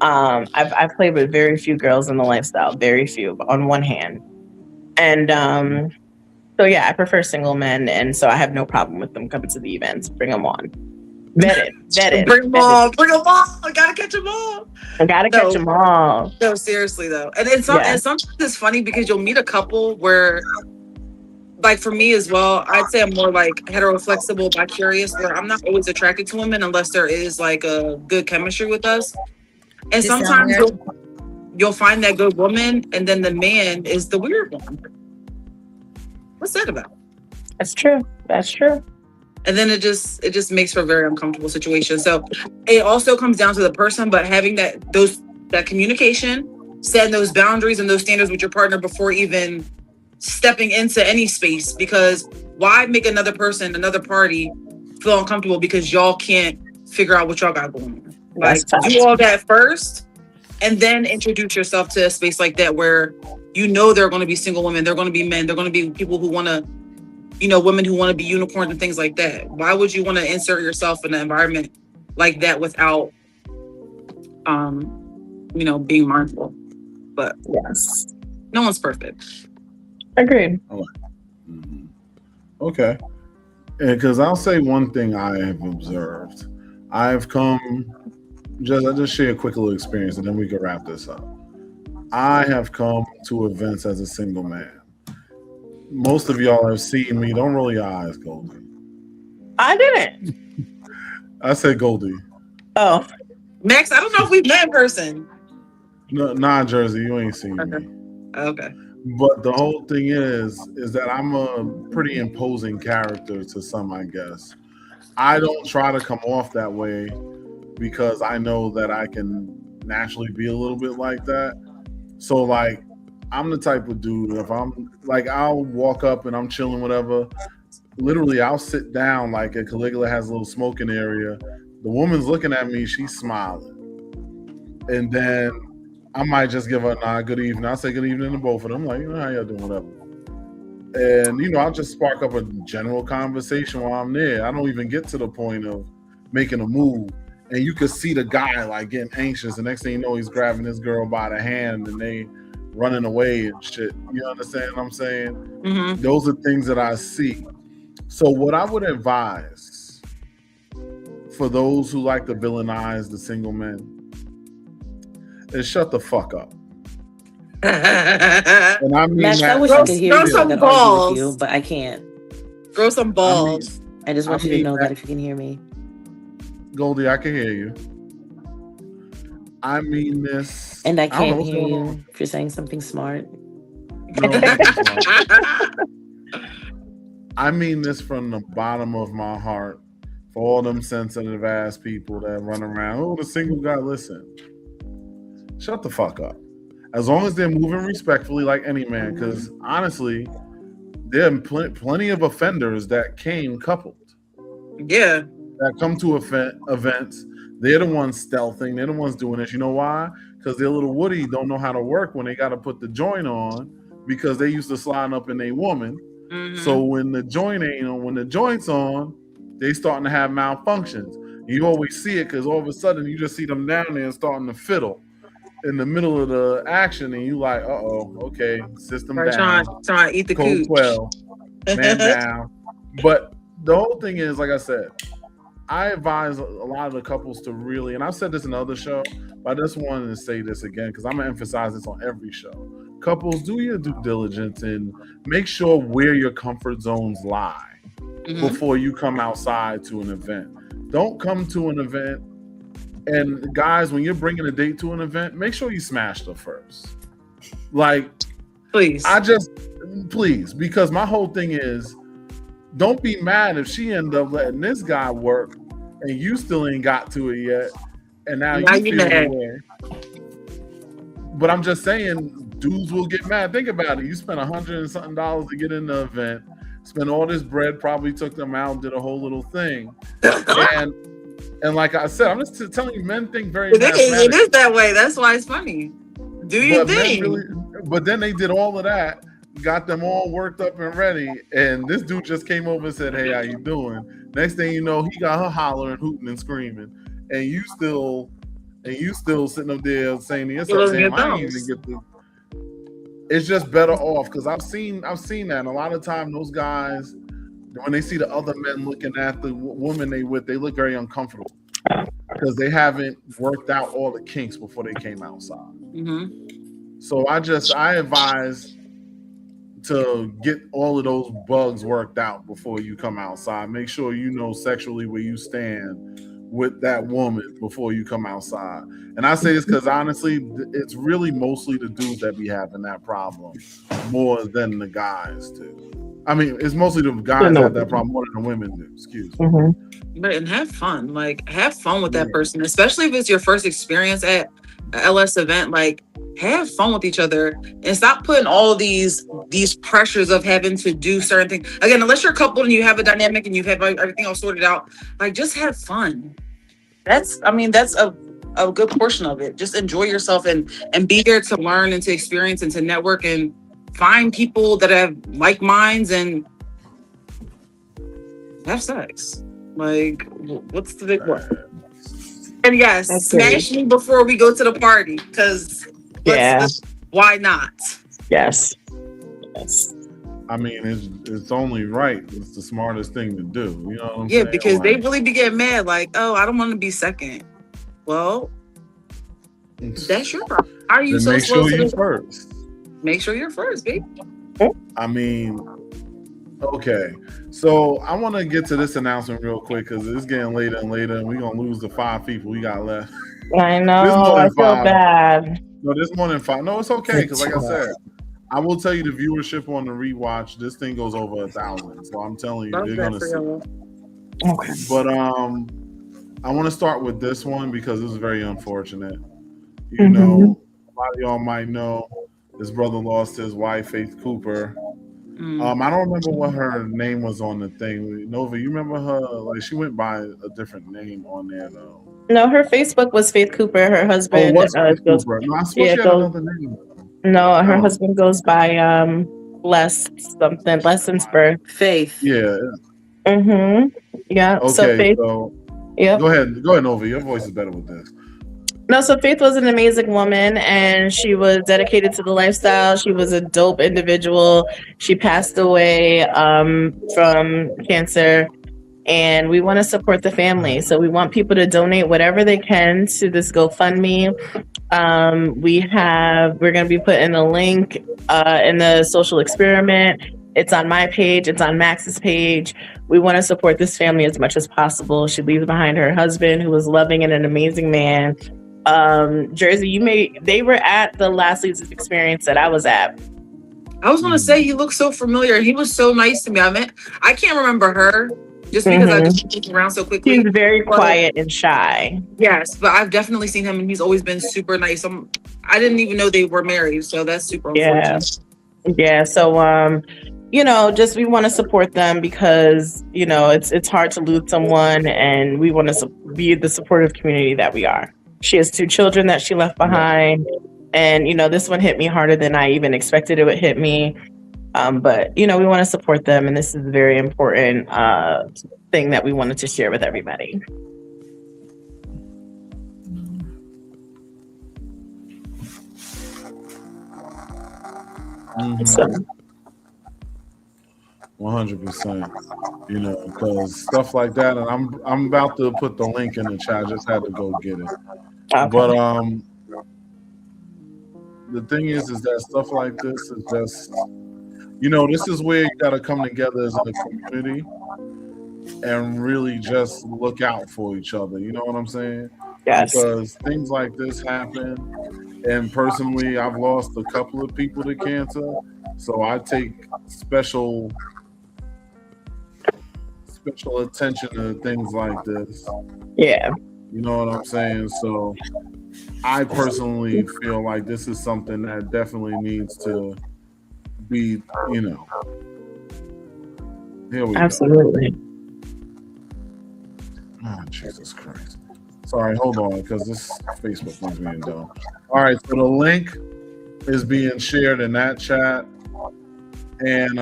I've played with very few girls in the lifestyle, very few on one hand, and so yeah, I prefer single men, and so I have no problem with them coming to the events. Bring them on, vetted. Bring them on. I gotta catch them all. Catch them all. No, seriously though, and sometimes it's funny because you'll meet a couple where, for me as well, I'd say I'm more hetero-flexible, bi-curious, where I'm not always attracted to women unless there is a good chemistry with us. And sometimes you'll find that good woman, and then the man is the weird one. What's that about? That's true. And then it just makes for a very uncomfortable situation. So it also comes down to the person, but having that communication, setting those boundaries and those standards with your partner before even stepping into any space, because why make another person, another party feel uncomfortable because y'all can't figure out what y'all got going on. Do all that first and then introduce yourself to a space like that where there are going to be single women, there are going to be men, there are going to be people who want to, women who want to be unicorns and things like that. Why would you want to insert yourself in an environment like that without being mindful? But yes, no one's perfect. Agreed. Okay. Because I'll say one thing I have observed. I'll just share a quick little experience and then we can wrap this up. I have come to events as a single man. Most of y'all have seen me. Don't roll your eyes, Goldie. I didn't. I said Goldie. Oh. Max, I don't know if we've met in person. No, nah, Jersey, you ain't seen me. Okay. But the whole thing is that I'm a pretty imposing character to some, I guess. I don't try to come off that way because I know that I can naturally be a little bit like that. So I'm the type of dude, if I'm I'll walk up and I'm chilling, whatever. literally, I'll sit down like a Caligula has a little smoking area. The woman's looking at me, she's smiling, and then I might just give her a nod, good evening. I'll say good evening to both of them, like, you know, how y'all doing, whatever. And, you know, I'll just spark up a general conversation while I'm there. I don't even get to the point of making a move. And you could see the guy like getting anxious. The next thing you know, he's grabbing this girl by the hand and they running away and shit. You understand what I'm saying? Mm-hmm. Those are things that I see. So what I would advise for those who like to villainize the single men is shut the fuck up. And I mean Max, I that. wish I could hear Grow you. some I could argue balls. with you, but I can't. Grow some balls. I just want you to mean know that- that if you can hear me. Goldie, I can hear you. I mean this. And I don't know can't what's hear going you on. if you're saying something smart. No, nothing's wrong. I mean this from the bottom of my heart for all them sensitive ass people that run around. Oh, the single guy, listen. Shut the fuck up. As long as they're moving respectfully like any man, because honestly, there are plenty of offenders that came coupled. Yeah. That come to events. They're the ones stealthing. They're the ones doing this. You know why? Because their little Woody don't know how to work when they got to put the joint on because they used to slide up in a woman. Mm-hmm. So when the joint ain't on, when the joint's on, they starting to have malfunctions. You always see it because all of a sudden you just see them down there starting to fiddle in the middle of the action, and you like, okay, system Right, down, trying to eat the code cooch. 12, man down. But the whole thing is, like I said, I advise a lot of the couples to really, and I've said this in other show, but I just wanted to say this again because I'm gonna emphasize this on every show. Couples, do your due diligence and make sure where your comfort zones lie before you come outside to an event. Don't come to an event, and guys, when you're bringing a date to an event, make sure you smash her first. Like, Please. please, because my whole thing is, don't be mad if she ended up letting this guy work and you still ain't got to it yet, and now you feel mad. away. But I'm just saying, dudes will get mad. Think about it. You spent $100 and something to get in the event, spent all this bread, probably took them out, did a whole little thing, and like I said, I'm just telling you, men think very It mathematically. is that way. That's why it's funny. Do your thing. But then they did all of that, got them all worked up and ready, and this dude just came over and said, "Hey, how you doing?" Next thing you know, he got her hollering, hooting, and screaming, and you still sitting up there saying to yourself, "Damn, I didn't even get the." It's just better off because I've seen that, and a lot of time those guys, when they see the other men looking at the woman they with, they look very uncomfortable because they haven't worked out all the kinks before they came outside. Mm-hmm. So I advise to get all of those bugs worked out before you come outside. Make sure you know sexually where you stand with that woman before you come outside. And I say this because honestly, it's really mostly the dudes that be having that problem more than the guys do. I mean, it's mostly the guys that have that problem more than the women do. Excuse me. Mm-hmm. But and have fun. Like, have fun with that person, especially if it's your first experience at a LS event. Like, have fun with each other and stop putting all these pressures of having to do certain things. Again, unless you're coupled and you have a dynamic and you have everything all sorted out, like, just have fun. That's a good portion of it. Just enjoy yourself and be there to learn and to experience and to network and find people that have like minds and have sex. Like, what's the big one? And yes, smash me before we go to the party, because why not? Yes. I mean, it's only right. It's the smartest thing to do. You know what I'm saying? Yeah, because they really be getting mad. Like, oh, I don't want to be second. Well, that's your problem. Are you so make slow sure to you the first? Make sure you're first, baby. I mean, okay. So I want to get to this announcement real quick because it's getting later and later, and we're gonna lose the 5 people we got left. I know. I feel bad. No, there's more than 5. No, it's okay because, like I said, I will tell you the viewership on the rewatch. This thing goes over 1,000. So I'm telling you, they're gonna see. Okay. But I want to start with this one because this is very unfortunate. You know, a lot of y'all might know this brother lost his wife, Faith Cooper, I don't remember what her name was on the thing. Nova, you remember her? Like she went by a different name on there though. No, her Facebook was Faith Cooper. Her Oh, husband what's Faith goes, Cooper? No, I swore yeah, she had goes. another name. No, her Oh, husband goes by Blessed something, Blessed Birth. Faith. yeah. Mm-hmm. Yeah. So Okay, Faith. so Yep. go ahead, Nova. Your voice is better with this. No, so Faith was an amazing woman and she was dedicated to the lifestyle. She was a dope individual. She passed away from cancer, and we want to support the family. So we want people to donate whatever they can to this GoFundMe. We're going to be putting a link in the Social Experiment. It's on my page. It's on Max's page. We want to support this family as much as possible. She leaves behind her husband, who was loving and an amazing man. Jersey, they were at the last Leads experience that I was at. I was gonna say he looked so familiar. He was so nice to me. I can't remember her just because I just moved around so quickly. He's very quiet and shy. Yes, but I've definitely seen him and he's always been super nice. I didn't even know they were married, so that's super unfortunate. Yeah. So just we want to support them because it's hard to lose someone, and we want to be the supportive community that we are. She has 2 children that she left behind. And, this one hit me harder than I even expected it would hit me. But, we want to support them. And this is a very important thing that we wanted to share with everybody. So. 100%. Because stuff like that, and I'm about to put the link in the chat. I just had to go get it. Okay. But the thing is that stuff like this is just, this is where you got to come together as a community and really just look out for each other. You know what I'm saying? Yes. Because things like this happen, and personally, I've lost a couple of people to cancer, so I take special attention to things like this. Yeah. You know what I'm saying? So I personally feel like this is something that definitely needs to be, here we Absolutely. go. Oh, Jesus Christ. Sorry, hold on, because this Facebook thing's being done. All right, so the link is being shared in that chat. And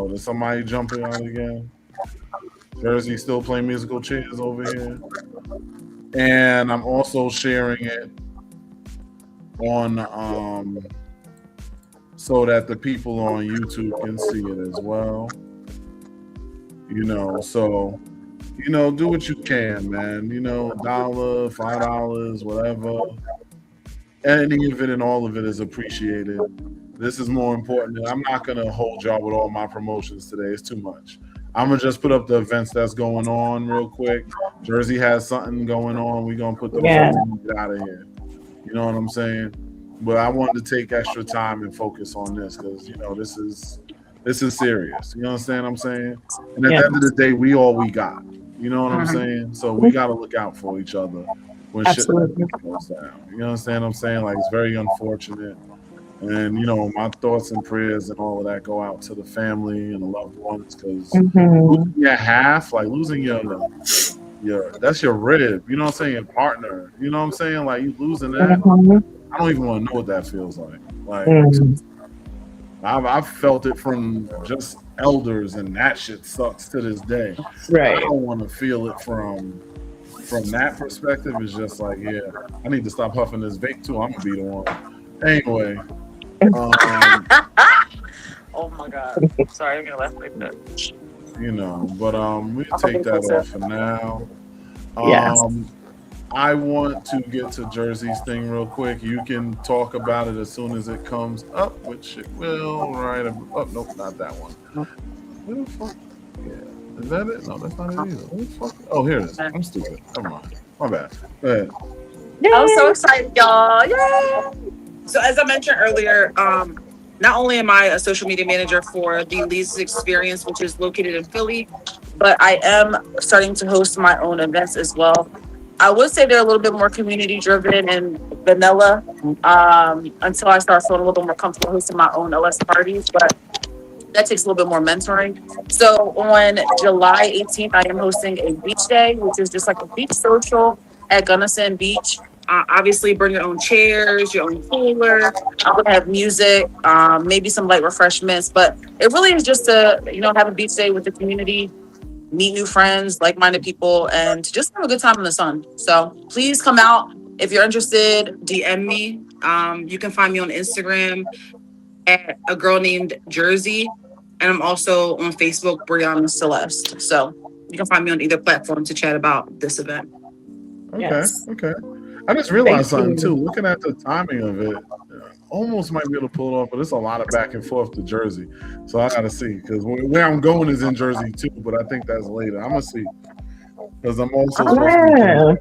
did somebody jump in on again? Jersey still playing musical chairs over here. And I'm also sharing it on so that the people on YouTube can see it as well. So do what you can, man. $1, $5, whatever. Any of it and all of it is appreciated. This is more important. I'm not gonna hold y'all with all my promotions today. It's too much. I'm gonna just put up the events that's going on real quick. Jersey has something going on. We're gonna put those up and get out of here. You know what I'm saying? But I wanted to take extra time and focus on this because this is serious. You understand what I'm saying? And at the end of the day, we all we got. You know what I'm saying? So we gotta look out for each other when shit goes down. You understand what I'm saying? Like, it's very unfortunate. And my thoughts and prayers and all of that go out to the family and the loved ones, because losing your half, like losing your that's your rib, you know what I'm saying, your partner, you know what I'm saying, like you losing that. I don't even want to know what that feels like. I've felt it from just elders, and that shit sucks to this day. Right. I don't want to feel it from that perspective. It's just like, yeah, I need to stop huffing this vape too. I'm gonna be the one. Anyway. Oh my God. Sorry, I'm gonna laugh like that. But we'll take that off for now. I want to get to Jersey's thing real quick. You can talk about it as soon as it comes up, which it will. Right? Oh, nope, not that one. Where the fuck? Yeah. Is that it? No, that's not it either. Where the fuck? Oh, here it is. I'm stupid. Come on. My bad. Go ahead. I'm so excited, y'all. Yay! So as I mentioned earlier, not only am I a social media manager for the Leads Experience, which is located in Philly, but I am starting to host my own events as well. I would say they're a little bit more community driven and vanilla until I start feeling a little bit more comfortable hosting my own LS parties. But that takes a little bit more mentoring. So on July 18th, I am hosting a beach day, which is just like a beach social at Gunnison Beach. Obviously, bring your own chairs, your own cooler. I'm gonna have music, maybe some light refreshments, but it really is just to have a beach day with the community, meet new friends, like-minded people, and to just have a good time in the sun. So please come out. If you're interested, DM me. You can find me on Instagram at a girl named Jersey, and I'm also on Facebook, Brianna Celeste. So you can find me on either platform to chat about this event. Okay, Yes. okay. I just realized Thank something you. too. Looking at the timing of it, almost might be able to pull it off, but it's a lot of back and forth to Jersey. So I gotta see, because where I'm going is in Jersey too, but I think that's later. I'm gonna see, because I'm also supposed to be doing Yeah. something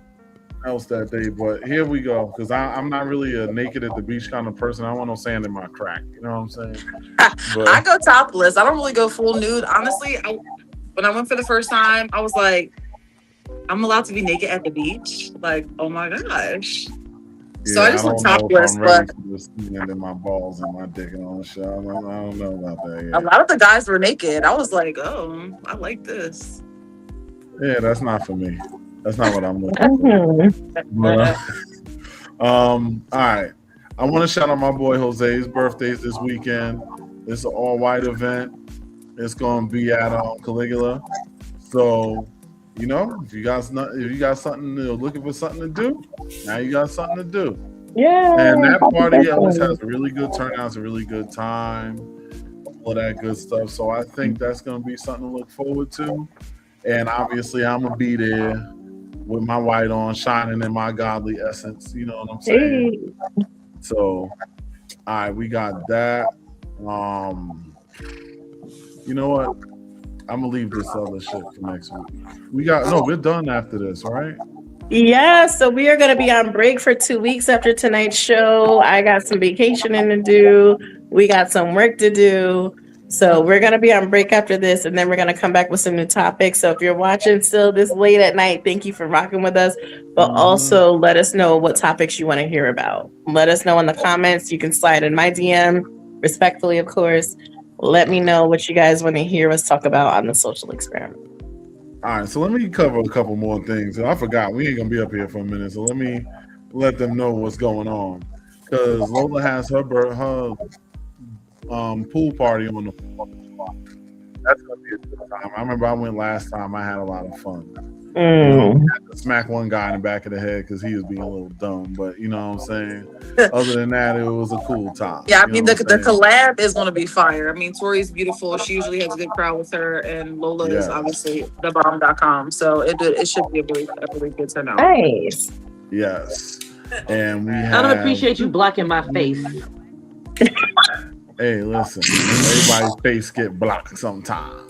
else that day. But here we go, because I'm not really a naked at the beach kind of person. I don't want no sand in my crack. You know what I'm saying? But I go topless. I don't really go full nude. Honestly, when I went for the first time, I was like, I'm allowed to be naked at the beach? Like, oh my gosh. So I yeah, I just went don't know if topless, I'm ready but for the sand in my balls and my dick and all that shit. I don't know about that a yet. lot of the guys were naked. I was like, oh, I like this. Yeah, that's not for me. That's not what I'm looking for. Mhm. But, all right. I want to shout out my boy Jose's birthday's this weekend. It's an all-white event. It's going to be at Caligula. So, if you got something, looking for something to do, now you got something to do. Yeah. And that happy party always birthday. has a really good turnout. It's a really good time. All that good stuff. So I think that's going to be something to look forward to. And obviously, I'm going to be there with my white on, shining in my godly essence. You know what I'm saying? Hey. So, all right, we got that. You know what? I'm gonna leave this other shit for next week. We're done after this, right? Yeah, so we are going to be on break for 2 weeks after tonight's show. I got some vacationing to do. We got some work to do. So we're going to be on break after this, and then we're going to come back with some new topics. So if you're watching still this late at night, thank you for rocking with us. But also let us know what topics you want to hear about. Let us know in the comments. You can slide in my DM, respectfully, of course. Let me know what you guys want to hear us talk about on the Social Experiment. All right, so let me cover a couple more things. I forgot we ain't gonna be up here for a minute, so let me let them know what's going on. Because Lola has her pool party on the 4th. That's gonna be a good time. I remember I went last time. I had a lot of fun. I had to smack one guy in the back of the head because he was being a little dumb. But you know what I'm saying? Other than that, it was a cool time. Yeah, I You mean, know the what I'm saying? collab is going to be fire. I mean, Tori's beautiful. She usually has a good crowd with her, and Lola is Yes. obviously thebomb.com. So it should be a really good turnout. Nice. Yes. And we I have. don't appreciate you blocking my face. Hey, listen. Everybody's face get blocked sometimes.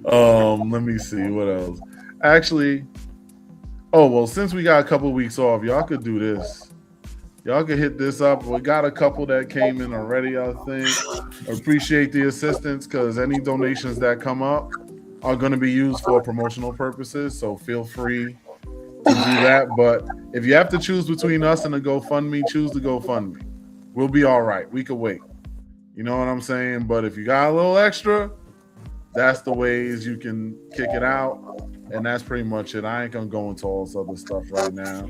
Let me see what else. Actually, since we got a couple weeks off, y'all could do this. Y'all could hit this up. We got a couple that came in already, I think. Appreciate the assistance, because any donations that come up are going to be used for promotional purposes. So feel free to do that. But if you have to choose between us and a GoFundMe, choose the GoFundMe. We'll be all right. We could wait. You know what I'm saying? But if you got a little extra, that's the ways you can kick it out. And that's pretty much it. I ain't gonna go into all this other stuff right now.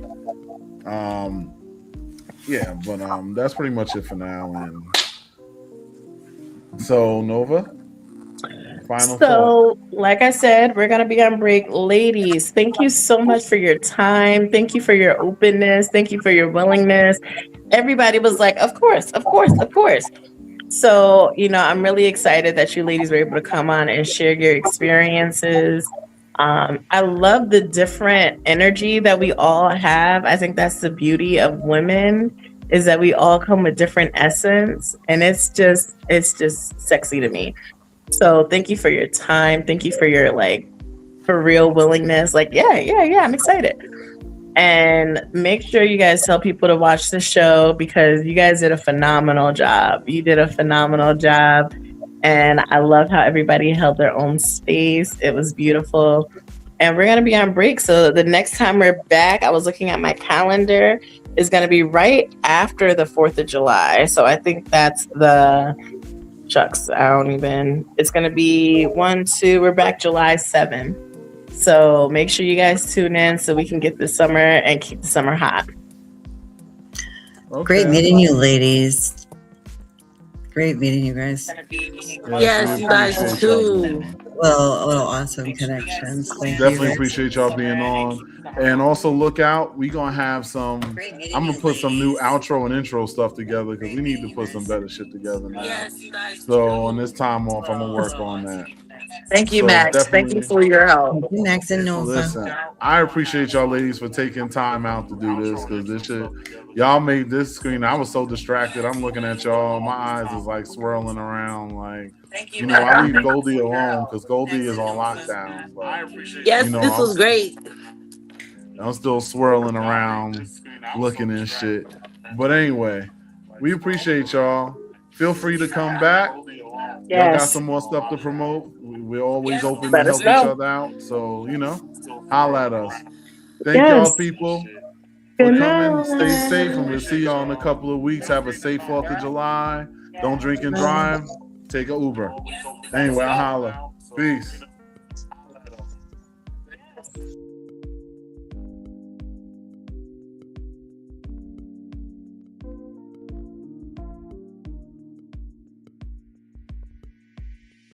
That's pretty much it for now. And so Nova, final thought. Like I said, we're gonna be on break. Ladies, thank you so much for your time. Thank you for your openness. Thank you for your willingness. Everybody was like, of course. So, I'm really excited that you ladies were able to come on and share your experiences. I love the different energy that we all have. I think that's the beauty of women, is that we all come with different essence, and it's just sexy to me. So thank you for your time. Thank you for your for real willingness. Yeah, I'm excited. And make sure you guys tell people to watch the show, because you guys did a phenomenal job. You did a phenomenal job. And I love how everybody held their own space. It was beautiful. and we're gonna be on break. So the next time we're back, I was looking at my calendar, is gonna be right after the 4th of July. So I think that's shucks, it's gonna be we're back July 7th. So make sure you guys tune in so we can get this summer and keep the summer hot. Okay. Great meeting you, ladies. Great meeting you guys. Yes, you guys too. Well, awesome connections. Thank you. Definitely guys. appreciate y'all being on. And also look out, we gonna have some. I'm gonna put some new outro and intro stuff together because we need to put some better shit together now. So on this time off, I'm gonna work on that. Thank you, So Max. Thank you for your help. Thank you, Max and Nova. Listen, I appreciate y'all ladies for taking time out to do this because this shit, y'all made this screen. I was so distracted. I'm looking at y'all. My eyes is like swirling around. Like, you know, I leave Goldie alone because Goldie is on lockdown. But, Yes, you know, this was great. I'm still swirling around, looking and shit. But anyway, we appreciate y'all. Feel free to come back. Y'all got some more stuff to promote. We're always open to help each other out. So, you know, holla at us. Thank y'all, people, for coming. Stay safe, and we'll see y'all in a couple of weeks. Have a safe 4th of July. Don't drink and drive. Take an Uber. Anyway, I'll holla. Peace.